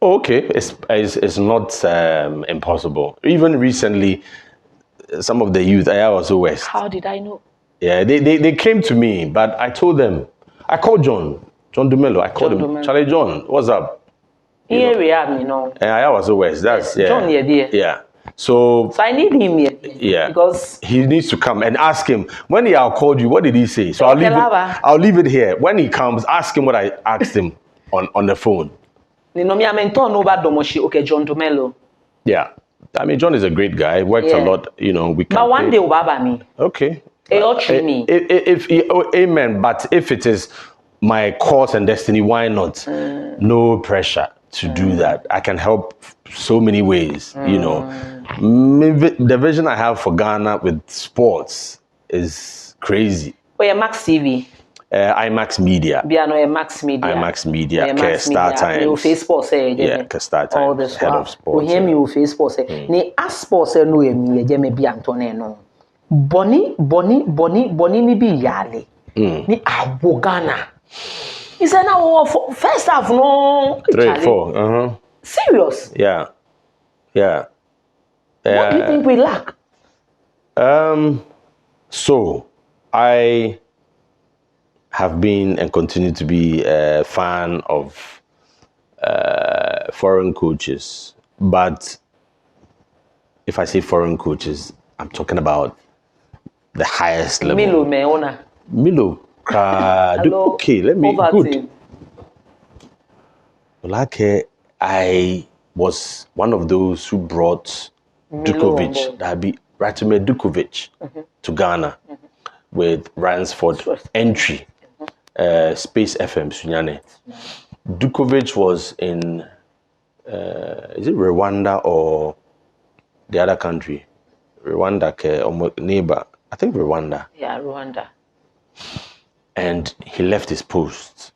Speaker 5: Oh, okay, it's not impossible. Even recently, some of the youth, I was West.
Speaker 2: How did I know?
Speaker 5: Yeah, they came to me, but I told them, I called John Dumelo. I called him, Charlie John, what's up?
Speaker 2: Here we are, you know.
Speaker 5: And I was West. That's
Speaker 2: John here, dear.
Speaker 5: Yeah. So
Speaker 2: I need him here.
Speaker 5: Yeah.
Speaker 2: Because
Speaker 5: he needs to come and ask him. When he called you, what did he say? So I'll leave it here. When he comes, ask him what I asked him on the phone.
Speaker 2: Okay, John Dumelo.
Speaker 5: Yeah. I mean, John is a great guy. Works a lot, you know.
Speaker 2: But one day, Ubaba me.
Speaker 5: Okay.
Speaker 2: If
Speaker 5: amen. But if it is my course and destiny, why not? No pressure to do that. I can help so many ways, you know. The vision I have for Ghana with sports is crazy.
Speaker 2: Oh, yeah, Max TV.
Speaker 5: IMAX Media.
Speaker 2: IMAX Media.
Speaker 5: IMAX Media. Star Times.
Speaker 2: Facebook
Speaker 5: Yeah, Star Times.
Speaker 2: All this
Speaker 5: head of sports.
Speaker 2: We hear me with Facebook. Ni as sports no me je me bi Antone no. Boni ni bi yale. Ni abogana. He said now first half no
Speaker 5: 3, 4.
Speaker 2: Serious?
Speaker 5: Yeah. Yeah.
Speaker 2: What do you think we lack?
Speaker 5: So I have been and continue to be a fan of foreign coaches. But if I say foreign coaches, I'm talking about the highest level. Milo. Okay, let me. Good. Like I was one of those who brought Dukovic, Ratime Dukovic, to Ghana with Ransford entry. Space FM Sunyane. Dukovic was in is it Rwanda or the other country? Rwanda, neighbor. I think Rwanda.
Speaker 2: Yeah, Rwanda.
Speaker 5: And he left his post.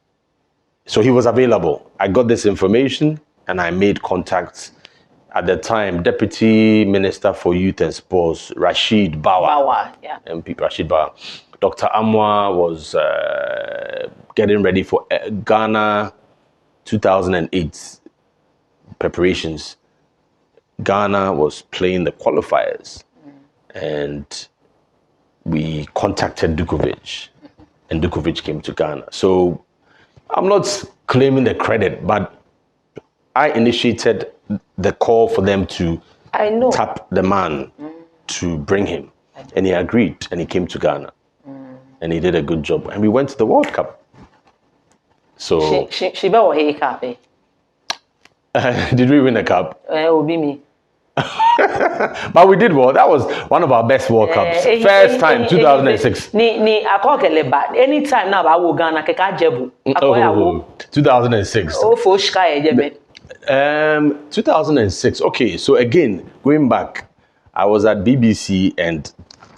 Speaker 5: So he was available. I got this information and I made contacts. At the time, Deputy Minister for Youth and Sports, Rashid Bawa.
Speaker 2: Yeah.
Speaker 5: MP Rashid Bawa. Dr. Amwa was getting ready for Ghana 2008 preparations. Ghana was playing the qualifiers, and we contacted Dukovic, and Dukovic came to Ghana. So I'm not claiming the credit, but I initiated the call for them to tap the man to bring him, and he agreed, and he came to Ghana. And he did a good job. And we went to the World Cup. So
Speaker 2: she cup.
Speaker 5: Did we win a cup?
Speaker 2: Will be me.
Speaker 5: But we did well. That was one of our best World Cups. First time, 2006.
Speaker 2: Ni akokele ba. Anytime now I will Ghana keka jebu.
Speaker 5: 2006.
Speaker 2: Oh, for shika ejebe.
Speaker 5: 2006. Okay, so again, going back, I was at BBC and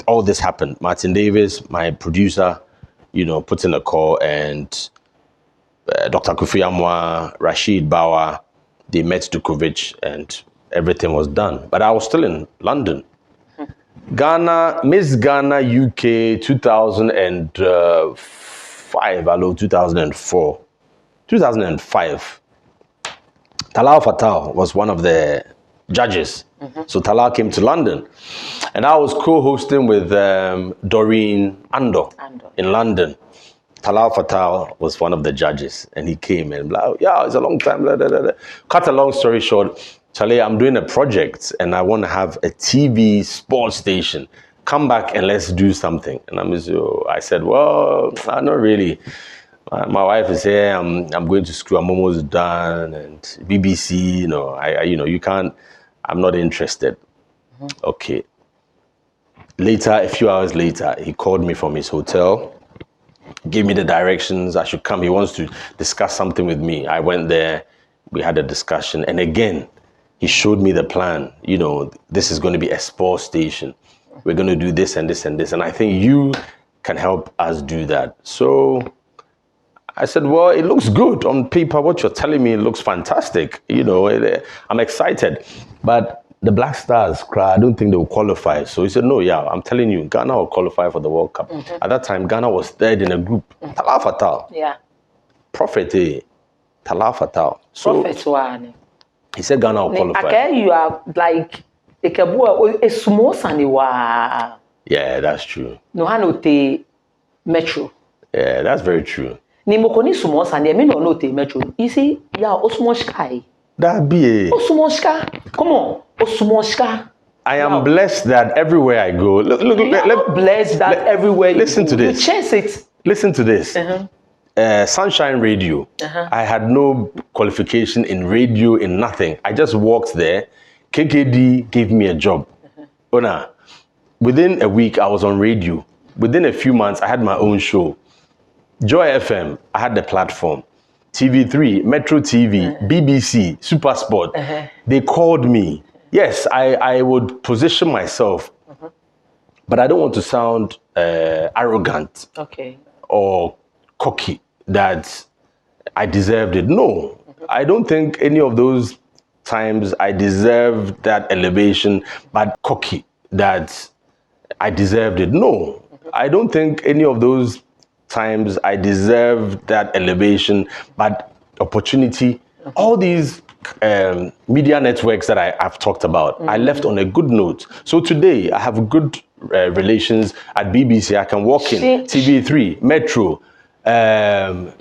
Speaker 5: all this happened. Martin Davis, my producer, you know, put in a call, and Dr. Kofi Amwa, Rashid Bawa, they met Dukovic and everything was done. But I was still in London. Ghana, Miss Ghana UK 2005, hello, 2004. 2005, Talal Fatal was one of the judges. So Talal came to London. And I was co-hosting with Doreen Ando in London. Talal Fatal was one of the judges. And he came and blah, yeah, it's a long time. Blah, blah, blah. Cut a long story short, Charlie, I'm doing a project and I want to have a TV sports station. Come back and let's do something. And I said, well, not really. My wife is here. I'm going to school. I'm almost done. And BBC, you can't. I'm not interested. Okay. Later, a few hours later, he called me from his hotel, gave me the directions. I should come. He wants to discuss something with me. I went there. We had a discussion. And again, he showed me the plan. This is going to be a sports station. We're going to do this and this and this. And I think you can help us do that. So I said, well, it looks good on paper. What you're telling me looks fantastic. I'm excited. But the Black Stars, I don't think they will qualify. So he said, no, yeah, I'm telling you, Ghana will qualify for the World Cup. At that time, Ghana was third in a group. Talal Fatal.
Speaker 2: Yeah.
Speaker 5: Prophet, Talal Fatal. So
Speaker 2: Prophet one.
Speaker 5: He said Ghana will qualify.
Speaker 2: Okay, you are like a small saniwa.
Speaker 5: Yeah, that's true.
Speaker 2: No hanote metro.
Speaker 5: Yeah, that's very true.
Speaker 2: Ni mokoni small sani me no te metro. You see, yeah, osmoshkai.
Speaker 5: That be
Speaker 2: Osmoshka. Come on, osmoshka.
Speaker 5: I am blessed that everywhere I go. Look,
Speaker 2: blessed that everywhere.
Speaker 5: Listen to this.
Speaker 2: You chase it.
Speaker 5: Listen to this. Sunshine Radio. I had no qualification in radio, in nothing. I just walked there. KKD gave me a job. Within a week, I was on radio. Within a few months, I had my own show. Joy FM, I had the platform. TV3, Metro TV, BBC, Supersport. They called me. Yes, I would position myself, but I don't want to sound arrogant or cocky that I deserved it. No, I don't think any of those times I deserved that elevation, but cocky that I deserved it. No, I don't think any of those times I deserved that elevation, but opportunity. All these media networks that I've talked about, I left on a good note. So today I have good relations at BBC. I can walk in TV3, Metro.
Speaker 2: Metro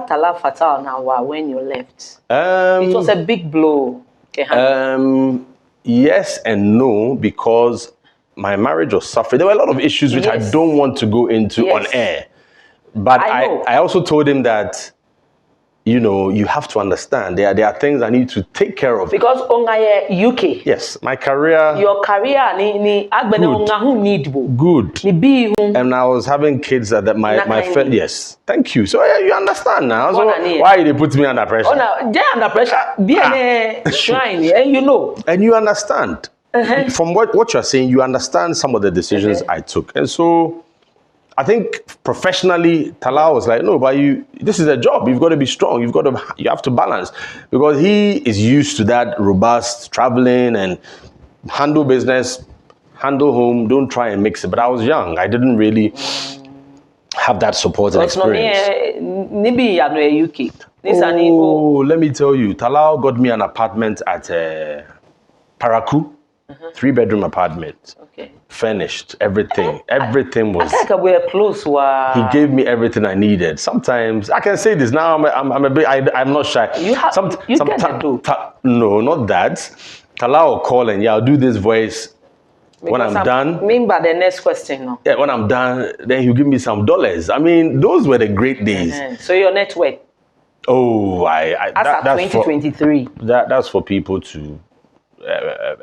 Speaker 2: Talal Fatal now when you left. It was a big blow.
Speaker 5: Yes and no, because my marriage was suffering. There were a lot of issues which I don't want to go into on air. But I also told him that, you have to understand there are things I need to take care of.
Speaker 2: Because on UK.
Speaker 5: Yes, my career.
Speaker 2: Your career
Speaker 5: good. And I was having kids that my friend. Yes, thank you. So you understand now. So why they put me under pressure?
Speaker 2: They're under pressure. Be a shrine,
Speaker 5: And you understand. From what you're saying, you understand some of the decisions I took. And so I think professionally, Talal was like, no, but this is a job. You've got to be strong. You have to balance, because he is used to that robust traveling and handle business, handle home. Don't try and mix it. But I was young. I didn't really have that support and experience. Oh, let me tell you, Talal got me an apartment at Parakou. 3-bedroom apartment. Furnished, everything. Everything was.
Speaker 2: I think we're close.
Speaker 5: He gave me everything I needed. Sometimes I can say this now. I'm a bit. I'm not shy. No, not that. Talal will call and I'll do this voice. Because when I'm done.
Speaker 2: Remember the next question. No?
Speaker 5: Yeah, when I'm done, then he'll give me some dollars. I mean, those were the great days.
Speaker 2: So your net worth.
Speaker 5: Oh,
Speaker 2: that's 2023.
Speaker 5: That's for people to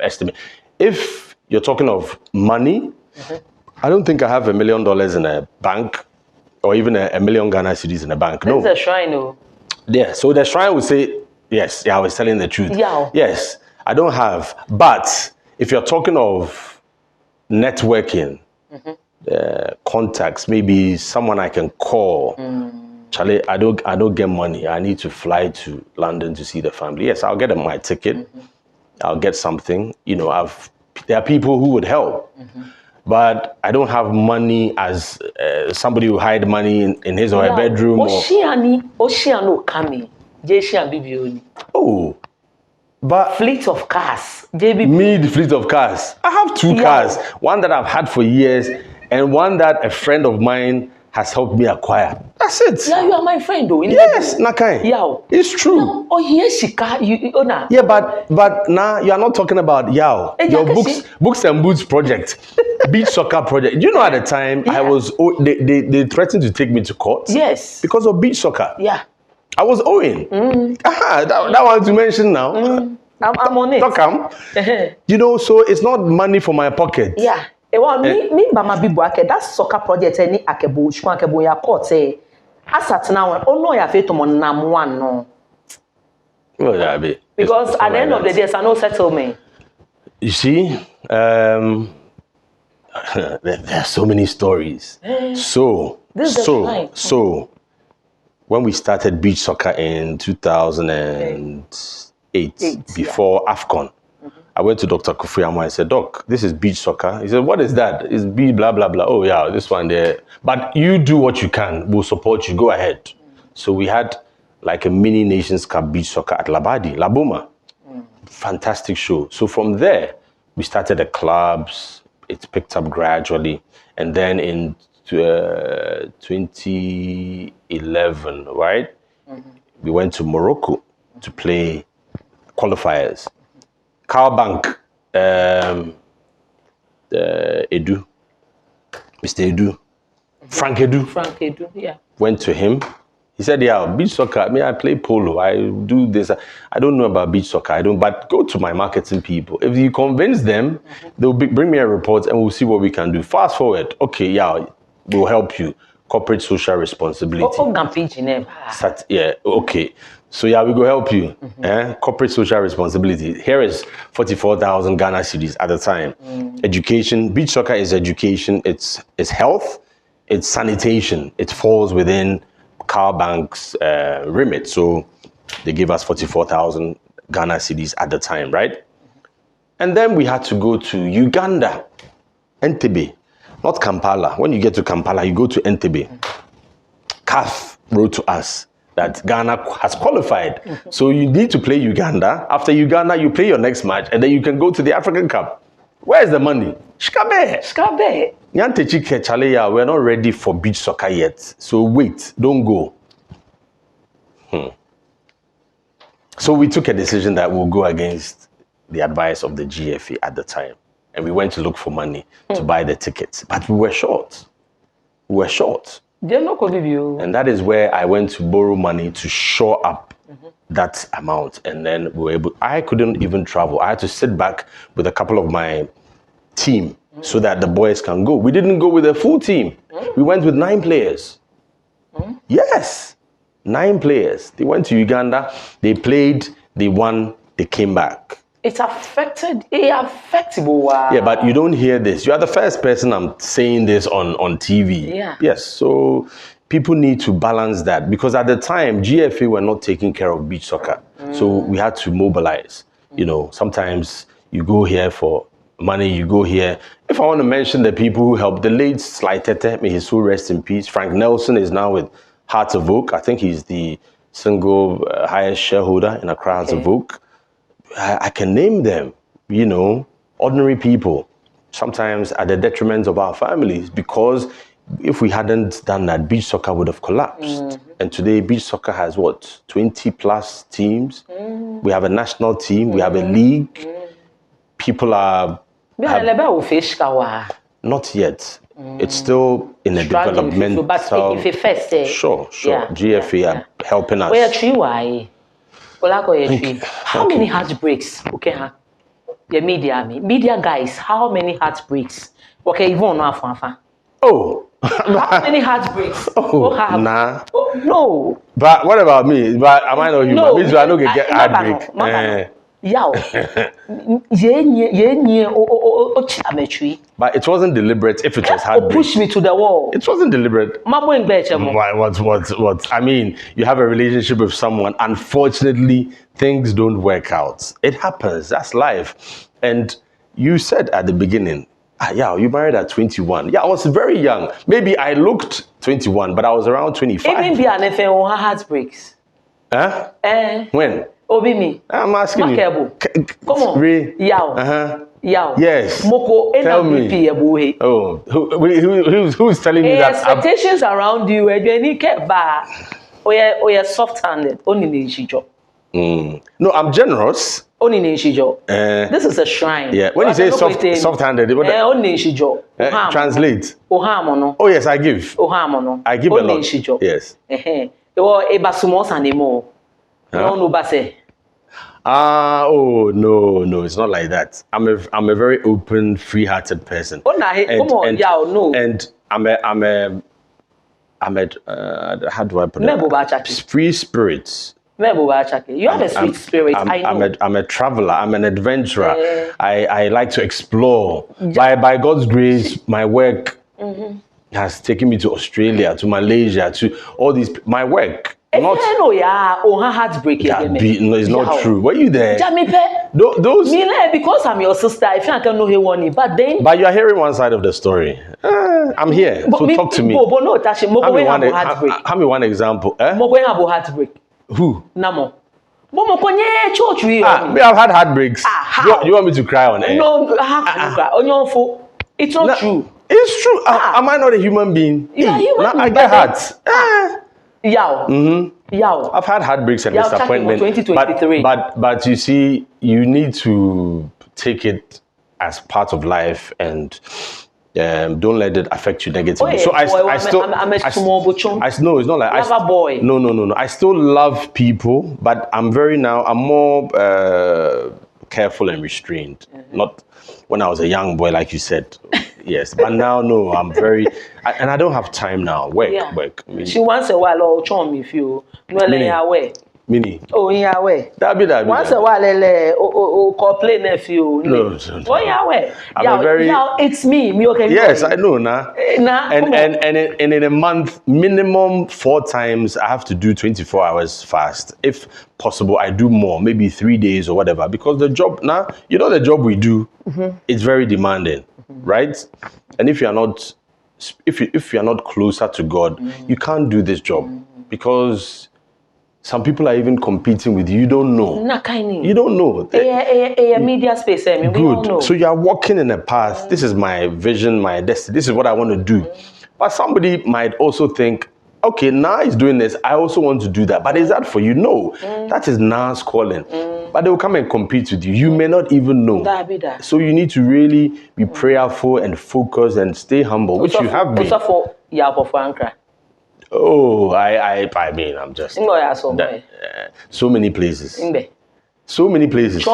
Speaker 5: estimate. If you're talking of money, I don't think I have $1 million in a bank, or even a million Ghana cedis in a bank. No.
Speaker 2: It's a shrine, no.
Speaker 5: Yeah, so the shrine would say, yes, I was telling the truth.
Speaker 2: Yeah.
Speaker 5: Yes, I don't have. But if you're talking of networking, contacts, maybe someone I can call, Charlie, I don't get money. I need to fly to London to see the family. Yes, I'll get my ticket. I'll get something. You know, there are people who would help. But I don't have money as somebody who hide money in his or her bedroom. Oh, but
Speaker 2: fleet of cars.
Speaker 5: Me, the fleet of cars. I have 2 cars. One that I've had for years, and one that a friend of mine has helped me acquire. That's it.
Speaker 2: Yeah, you are my friend though.
Speaker 5: Yes, Nakai.
Speaker 2: Yeah.
Speaker 5: It's true.
Speaker 2: No, oh, yes, Shika.
Speaker 5: Yeah, but now you are not talking about Yaw. Your books and boots project, beach soccer project. Do you know at the time they threatened to take me to court?
Speaker 2: Yes.
Speaker 5: Because of beach soccer.
Speaker 2: Yeah.
Speaker 5: I was owing. That one to mention now.
Speaker 2: I'm on it.
Speaker 5: Talk You know, so it's not money for my pocket.
Speaker 2: Yeah. Me mama bibu ake that soccer project any akebo shwa akebo ya court asat now no ya fe to mon nam one no.
Speaker 5: Well, yeah,
Speaker 2: because at the end of the day there's no settlement.
Speaker 5: You see, there are so many stories. So when we started beach soccer in 2008 before AFCON, I went to Dr. Kufuyama. I said, Doc, this is beach soccer. He said, what is that? It's beach blah, blah, blah. Oh, yeah, this one there. But you do what you can. We'll support you. Go ahead. So we had like a mini Nations Cup beach soccer at Laboma. Fantastic show. So from there, we started the clubs. It picked up gradually. And then in 2011, right? We went to Morocco to play qualifiers. Bank, Mr. Edu, Frank Edu,
Speaker 2: yeah.
Speaker 5: Went to him. He said, yeah, beach soccer, I play polo, I do this. I don't know about beach soccer, but go to my marketing people. If you convince them, they'll bring me a report and we'll see what we can do. Fast forward, okay, yeah, we'll help you. Corporate social responsibility. Yeah, okay. So yeah, we go help you. Corporate social responsibility. Here is 44,000 Ghana cedis at the time. Education, beach soccer is education. It's health. It's sanitation. It falls within Bank's remit. So they gave us 44,000 Ghana cedis at the time, right? And then we had to go to Uganda, Entebbe, not Kampala. When you get to Kampala, you go to Entebbe. CAF wrote to us that Ghana has qualified. So you need to play Uganda. After Uganda, you play your next match, and then you can go to the African Cup. Where's the money? Shkabe. Nyantechike Chaleya, we're not ready for beach soccer yet. So wait, don't go. So we took a decision that we'll go against the advice of the GFA at the time. And we went to look for money to buy the tickets. But we were short. And that is where I went to borrow money to shore up that amount. And then we were able, I couldn't even travel. I had to sit back with a couple of my team so that the boys can go. We didn't go with a full team. We went with 9 players. Yes, 9 players. They went to Uganda, they played, they won, they came back.
Speaker 2: It's affectable.
Speaker 5: Yeah, but you don't hear this. You are the first person I'm saying this on TV.
Speaker 2: Yeah.
Speaker 5: Yes, so people need to balance that because at the time, GFA were not taking care of beach soccer. So we had to mobilize. You know, sometimes you go here for money, you go here. If I want to mention the people who helped, the late Sly Tete, may his soul rest in peace. Frank Nelson is now with Hearts of Oak. I think he's the single highest shareholder in Accra Hearts of Oak. I can name them, you know, ordinary people, sometimes at the detriment of our families, because if we hadn't done that, beach soccer would have collapsed. And today, beach soccer has what, 20 plus teams? We have a national team, we have a league. People are... Not yet. It's still in a developmental... Sure. Yeah, GFA are helping us.
Speaker 2: How many heartbreaks? Okay, huh? The media guys, how many heartbreaks? Okay, you won't know.
Speaker 5: Oh,
Speaker 2: how many heartbreaks?
Speaker 5: Nah.
Speaker 2: No.
Speaker 5: But what about me? But am I not human?
Speaker 2: No,
Speaker 5: I don't get heartbreak.
Speaker 2: Yaw. Yenye o chiametri.
Speaker 5: But it wasn't deliberate if it was
Speaker 2: Or
Speaker 5: heartbreak.
Speaker 2: push me to the wall.
Speaker 5: It wasn't deliberate.
Speaker 2: Mabo Ngbeche.
Speaker 5: Why, what? I mean, you have a relationship with someone. Unfortunately, things don't work out. It happens. That's life. And you said at the beginning, yeah, you married at 21. Yeah, I was very young. Maybe I looked 21, but I was around 25.
Speaker 2: Even be an FM on her heartbreaks.
Speaker 5: Huh?
Speaker 2: Eh?
Speaker 5: When?
Speaker 2: Obi me.
Speaker 5: I'm asking
Speaker 2: Makebo.
Speaker 5: you.
Speaker 2: Come on.
Speaker 5: Ray?
Speaker 2: Yaw.
Speaker 5: Uh-huh.
Speaker 2: Yaw.
Speaker 5: Yes.
Speaker 2: Moko
Speaker 5: Tell me.
Speaker 2: NLP.
Speaker 5: Oh, who's telling me that?
Speaker 2: Expectations around you, you can't buy. Oya soft-handed. Only Nishijo.
Speaker 5: No, I'm generous.
Speaker 2: Only Nishijo. This is a shrine.
Speaker 5: Yeah. When you say soft-handed,
Speaker 2: only Nishijo.
Speaker 5: Translate.
Speaker 2: Ohamono.
Speaker 5: Oh yes, I give.
Speaker 2: Ohamono.
Speaker 5: I give a lot.
Speaker 2: Nishijo.
Speaker 5: Yes.
Speaker 2: Ebasumos anemo. No base.
Speaker 5: Oh no, it's not like that. I'm a very open, free-hearted person.
Speaker 2: Oh nah, come on, yeah, no.
Speaker 5: And I'm a how do I put it? Free spirits.
Speaker 2: You have a sweet spirit. I know.
Speaker 5: I'm a traveler. I'm an adventurer. I like to explore. By God's grace, my work has taken me to Australia, to Malaysia, to all these. My work. Not
Speaker 2: heartbreak.
Speaker 5: No, it's not true. Were you there?
Speaker 2: Those because I'm your sister, I think I can know one. But then
Speaker 5: you are hearing one side of the story. I'm here. So talk to me. Have me one example.
Speaker 2: Heartbreak.
Speaker 5: Who?
Speaker 2: Namo. Me,
Speaker 5: I've had heartbreaks. You want me to cry on air?
Speaker 2: No, how can you cry? It's not true.
Speaker 5: It's true. Am I not a human being?
Speaker 2: You are human being.
Speaker 5: I get hurt.
Speaker 2: Yaw. Yaw.
Speaker 5: I've had heartbreaks and disappointment.
Speaker 2: 2023.
Speaker 5: But you see, you need to take it as part of life and don't let it affect you negatively. So I still no, it's not like
Speaker 2: I boy.
Speaker 5: No. I still love people, but I'm more careful and restrained. Not when I was a young boy, like you said. Yes, but now no, I'm very, and I don't have time now. Work.
Speaker 2: She once a while or charm if you no
Speaker 5: Mini.
Speaker 2: Oh yeah, way.
Speaker 5: That
Speaker 2: once a while complain nephew.
Speaker 5: No.
Speaker 2: Oh yeah, it's me. Okay.
Speaker 5: Yes, I know now. And in a month, minimum 4 times, I have to do 24 hours fast. If possible, I do more, maybe 3 days or whatever, because the job now, the job we do, it's very demanding. Right? And if you are not closer to God, you can't do this job because some people are even competing with you. You don't know. You don't know.
Speaker 2: A media space.
Speaker 5: Good. So you are walking in a path. This is my vision, my destiny. This is what I want to do. But somebody might also think, okay, Na is doing this. I also want to do that. But is that for you? No. That is Na's calling. But they will come and compete with you. You may not even know. So you need to really be prayerful and focused and stay humble, which you have been.
Speaker 2: Also for Yaw Ampofo Ankrah.
Speaker 5: Oh, I mean, I'm just so many places. So many places.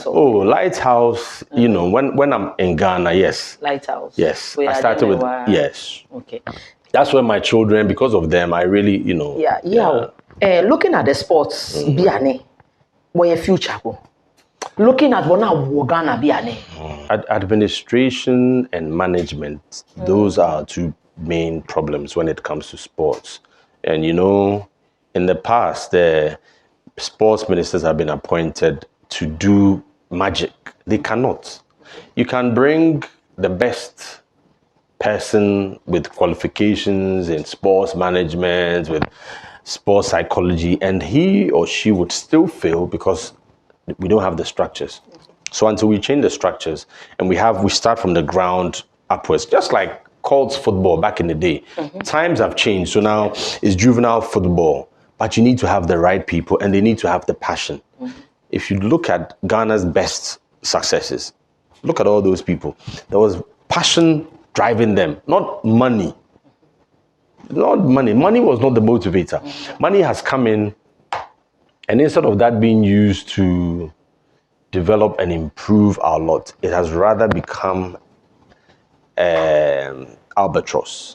Speaker 5: Oh, Lighthouse, when I'm in Ghana, yes.
Speaker 2: Lighthouse.
Speaker 5: Yes. I started with yes.
Speaker 2: Okay.
Speaker 5: That's where my children, because of them, I really,
Speaker 2: looking at the sports, Biane, where your future go. Looking at what Ghana Biane.
Speaker 5: Administration and management, those are 2 main problems when it comes to sports. And in the past, the sports ministers have been appointed to do magic. They cannot. You can bring the best person with qualifications in sports management, with sports psychology, and he or she would still fail because we don't have the structures. So until we change the structures and we start from the ground upwards, just like Colts football back in the day. Times have changed. So now it's juvenile football, but you need to have the right people and they need to have the passion. If you look at Ghana's best successes, look at all those people. There was passion driving them, not money. Not money. Money was not the motivator. Money has come in, and instead of that being used to develop and improve our lot, it has rather become albatross.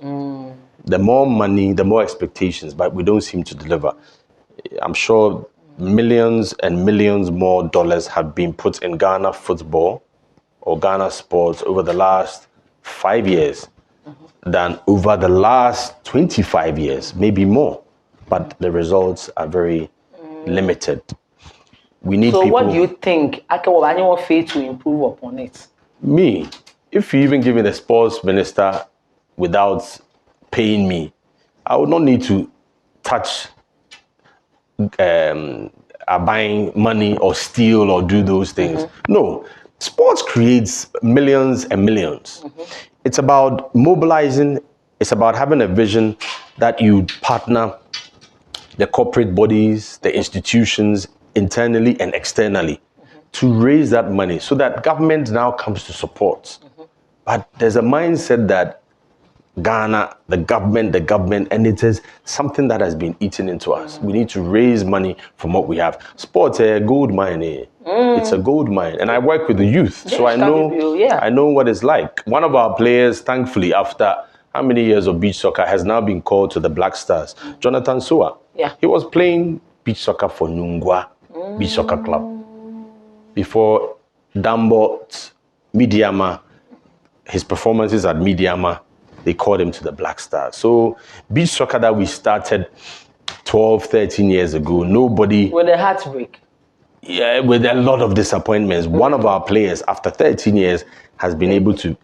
Speaker 5: The more money, the more expectations, but we don't seem to deliver. I'm sure millions and millions more dollars have been put in Ghana football or Ghana sports over the last 5 years than over the last 25 years, maybe more. But the results are very limited. We need
Speaker 2: so
Speaker 5: people.
Speaker 2: what do you think Akewa fail to improve upon it?
Speaker 5: Me, if you even give me the sports minister without paying me, I would not need to touch buying money or steal or do those things. No, sports creates millions and millions. It's about mobilizing. It's about having a vision that you partner the corporate bodies, the institutions, internally and externally, to raise that money so that government now comes to support. But there's a mindset that Ghana, the government, and it is something that has been eaten into us. We need to raise money from what we have. Sports, a gold mine. It's a gold mine. And I work with the youth, so I know what it's like. One of our players, thankfully, after how many years of beach soccer, has now been called to the Black Stars. Jonathan Soa.
Speaker 2: Yeah.
Speaker 5: He was playing beach soccer for Nungwa Beach Soccer Club. Before Dambot, Midiama, his performances at Midiama, they called him to the Black Stars. So beach soccer that we started 12, 13 years ago, nobody...
Speaker 2: With a heartbreak.
Speaker 5: Yeah, with a lot of disappointments. One of our players, after 13 years, has been able to,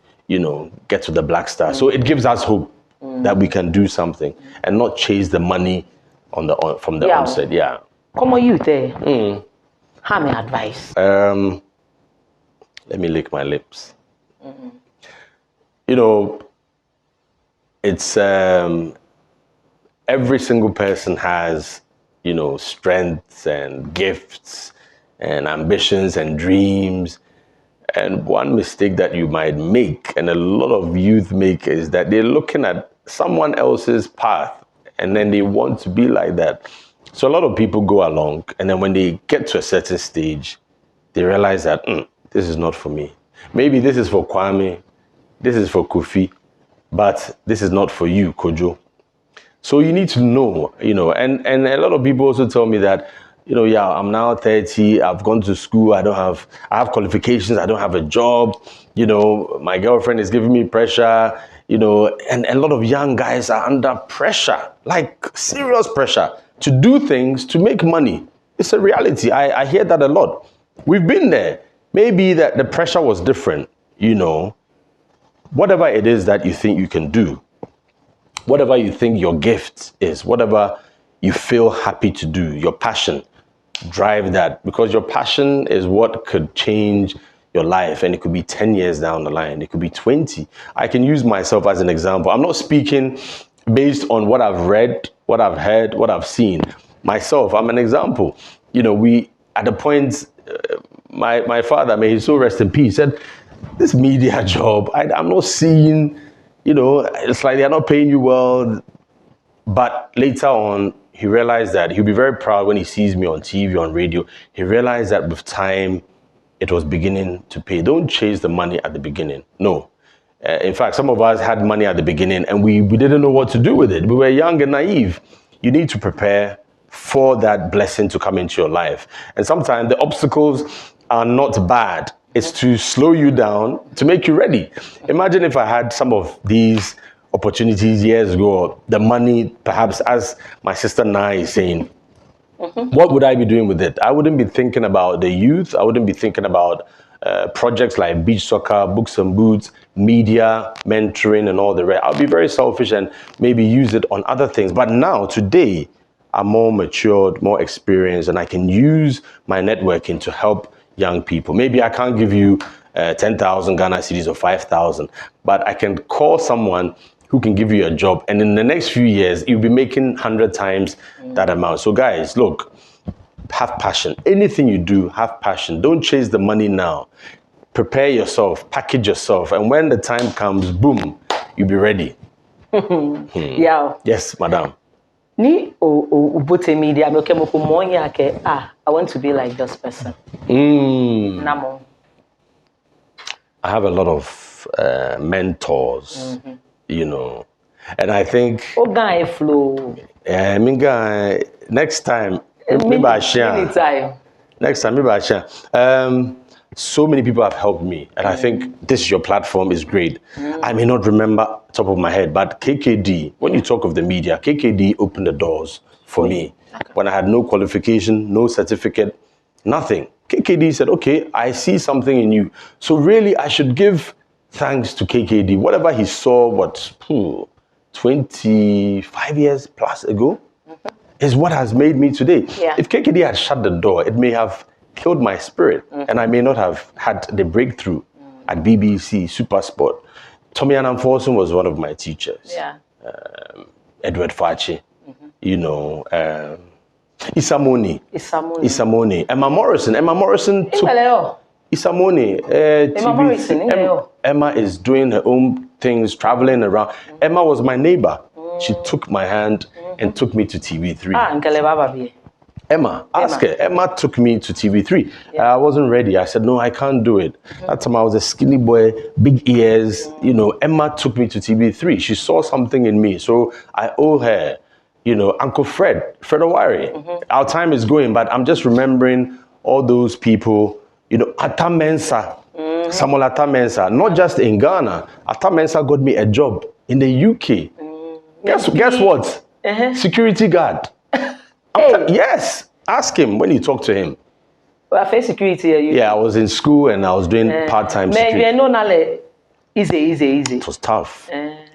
Speaker 5: get to the Black Stars. So it gives us hope that we can do something and not chase the money from the onset. Yeah.
Speaker 2: Come on, you there. How may advice?
Speaker 5: Let me lick my lips. It's every single person has, strengths and gifts and ambitions and dreams. And one mistake that you might make, and a lot of youth make, is that they're looking at someone else's path and then they want to be like that. So a lot of people go along, and then when they get to a certain stage, they realize that this is not for me. Maybe this is for Kwame, this is for Kofi, but this is not for you, Kojo. So you need to know, and a lot of people also tell me that, I'm now 30, I've gone to school, I have qualifications, I don't have a job, my girlfriend is giving me pressure, and a lot of young guys are under pressure, like serious pressure, to do things, to make money. It's a reality. I hear that a lot. We've been there. Maybe that the pressure was different, Whatever it is that you think you can do, whatever you think your gift is, whatever you feel happy to do, your passion, drive that, because your passion is what could change your life, and it could be 10 years down the line, it could be 20. I can use myself as an example. I'm not speaking based on what I've read, what I've heard, what I've seen. Myself, I'm an example. We, at the point, my father, may he so rest in peace, said, this media job, I'm not seeing, it's like they're not paying you well. But later on, he realized that he'll be very proud when he sees me on TV, on radio. He realized that with time, it was beginning to pay. Don't chase the money at the beginning. No. In fact, some of us had money at the beginning and we didn't know what to do with it. We were young and naive. You need to prepare for that blessing to come into your life. And sometimes the obstacles are not bad. It's to slow you down, to make you ready. Imagine if I had some of these opportunities years ago, the money, perhaps, as my sister Nai is saying, what would I be doing with it? I wouldn't be thinking about the youth. I wouldn't be thinking about projects like beach soccer, books and boots, media, mentoring, and all the rest. I'll be very selfish and maybe use it on other things. But now, today, I'm more matured, more experienced, and I can use my networking to help young people. Maybe I can't give you 10,000 Ghana cedis or 5,000, but I can call someone who can give you a job. And in the next few years, you'll be making 100 times that amount. So guys, look, have passion. Anything you do, have passion. Don't chase the money now. Prepare yourself, package yourself. And when the time comes, boom, you'll be ready.
Speaker 2: Yeah.
Speaker 5: Yes, madam.
Speaker 2: Ni ubote media me kemo ko monya ke I want to be like this person. Namo.
Speaker 5: I have a lot of mentors, and I think
Speaker 2: guy flow.
Speaker 5: guy, next time Maybe I share.
Speaker 2: Anytime.
Speaker 5: Next time, maybe I share. So many people have helped me, and I think this your platform is great. I may not remember top of my head, but KKD, when you talk of the media, KKD opened the doors for me. When I had no qualification, no certificate, nothing. KKD said, okay, I see something in you. So really, I should give thanks to KKD. Whatever he saw, 25 years plus ago, is what has made me today.
Speaker 2: Yeah.
Speaker 5: If KKD had shut the door, it may have killed my spirit, and I may not have had the breakthrough at BBC, Supersport. Yaw Ampofo was one of my teachers.
Speaker 2: Yeah.
Speaker 5: Edward Fachi, Isamoni. Emma Morrison took Isamoni. Emma is doing her own things, traveling around. Emma was my neighbor. She took my hand and took me to TV3. Emma, ask her. Emma took me to TV3. Yeah. I wasn't ready. I said, no, I can't do it. That time I was a skinny boy, big ears. Emma took me to TV3. She saw something in me. So I owe her, Uncle Fred Owari. Our time is going, but I'm just remembering all those people, Atta Mensah, Samuel Atta Mensah, not just in Ghana. Atta Mensah got me a job in the UK. Guess what? Security guard. Yes, ask him when you talk to him.
Speaker 2: Well, face security.
Speaker 5: Yeah, I was in school and I was doing part-time security.
Speaker 2: Easy.
Speaker 5: It was tough.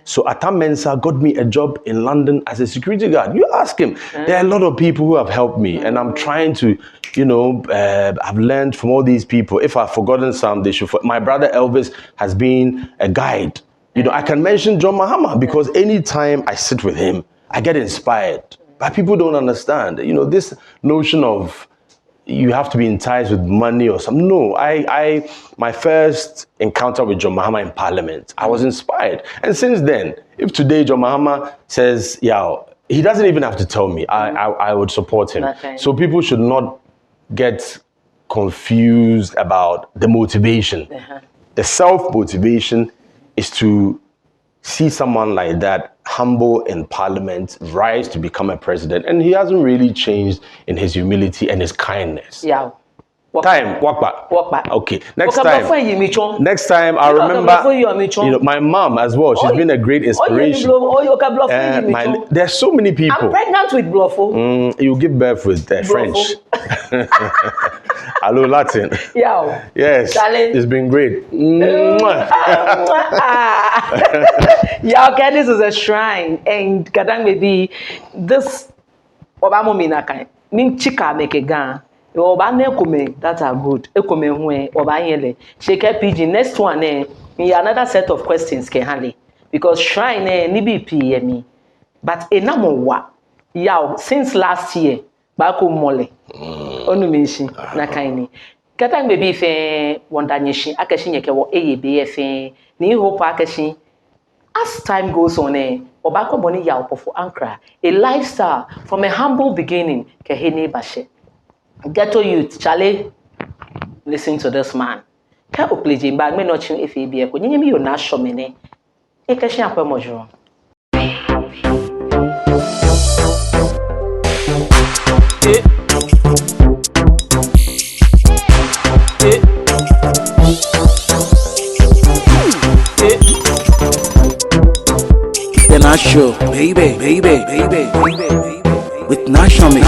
Speaker 5: So Atta Mensah got me a job in London as a security guard. You ask him. There are a lot of people who have helped me, and I'm trying to, I've learned from all these people. If I've forgotten some, they should. My brother Elvis has been a guide. I can mention John Mahama because anytime I sit with him, I get inspired. But people don't understand, this notion of you have to be in ties with money or something. No, my first encounter with John Mahama in Parliament, I was inspired. And since then, if today John Mahama says, he doesn't even have to tell me, I would support him. Okay. So people should not get confused about the motivation. The self-motivation is to see someone like that humble in Parliament, rise to become a president, and he hasn't really changed in his humility and his kindness.
Speaker 2: Yeah.
Speaker 5: Walk back. Okay. Next time, I remember, my mom as well. She's been a great inspiration. There's so many people.
Speaker 2: I'm pregnant with Bluffo.
Speaker 5: You give birth with French. Hello, Latin.
Speaker 2: Yeah.
Speaker 5: Yes. Darling. It's been great.
Speaker 2: Yeah, okay, this is a shrine. And Kadang baby, this Obama Minakai. Min chika make a gun. Oba ne kome that are good. Ekome hwe oba yele. Shake pigeon. Next one another set of questions can handle because shrine ni be me. But enamo wa yaw since last year bako mole. Onu menshi na kaini. Katang baby fe wonda nyeshi akashi nyeke wo eyebe fe ni hope akashi. As time goes on obako boni Yaw Ampofo Ankrah, a lifestyle from a humble beginning ke hene bashe. Ghetto youth, Charlie, listen to this man. Can't oplege bag me not if he be a good. You me na show me ne. E ka shi akwa mojo.
Speaker 1: Then I show, baby, with Nash on me.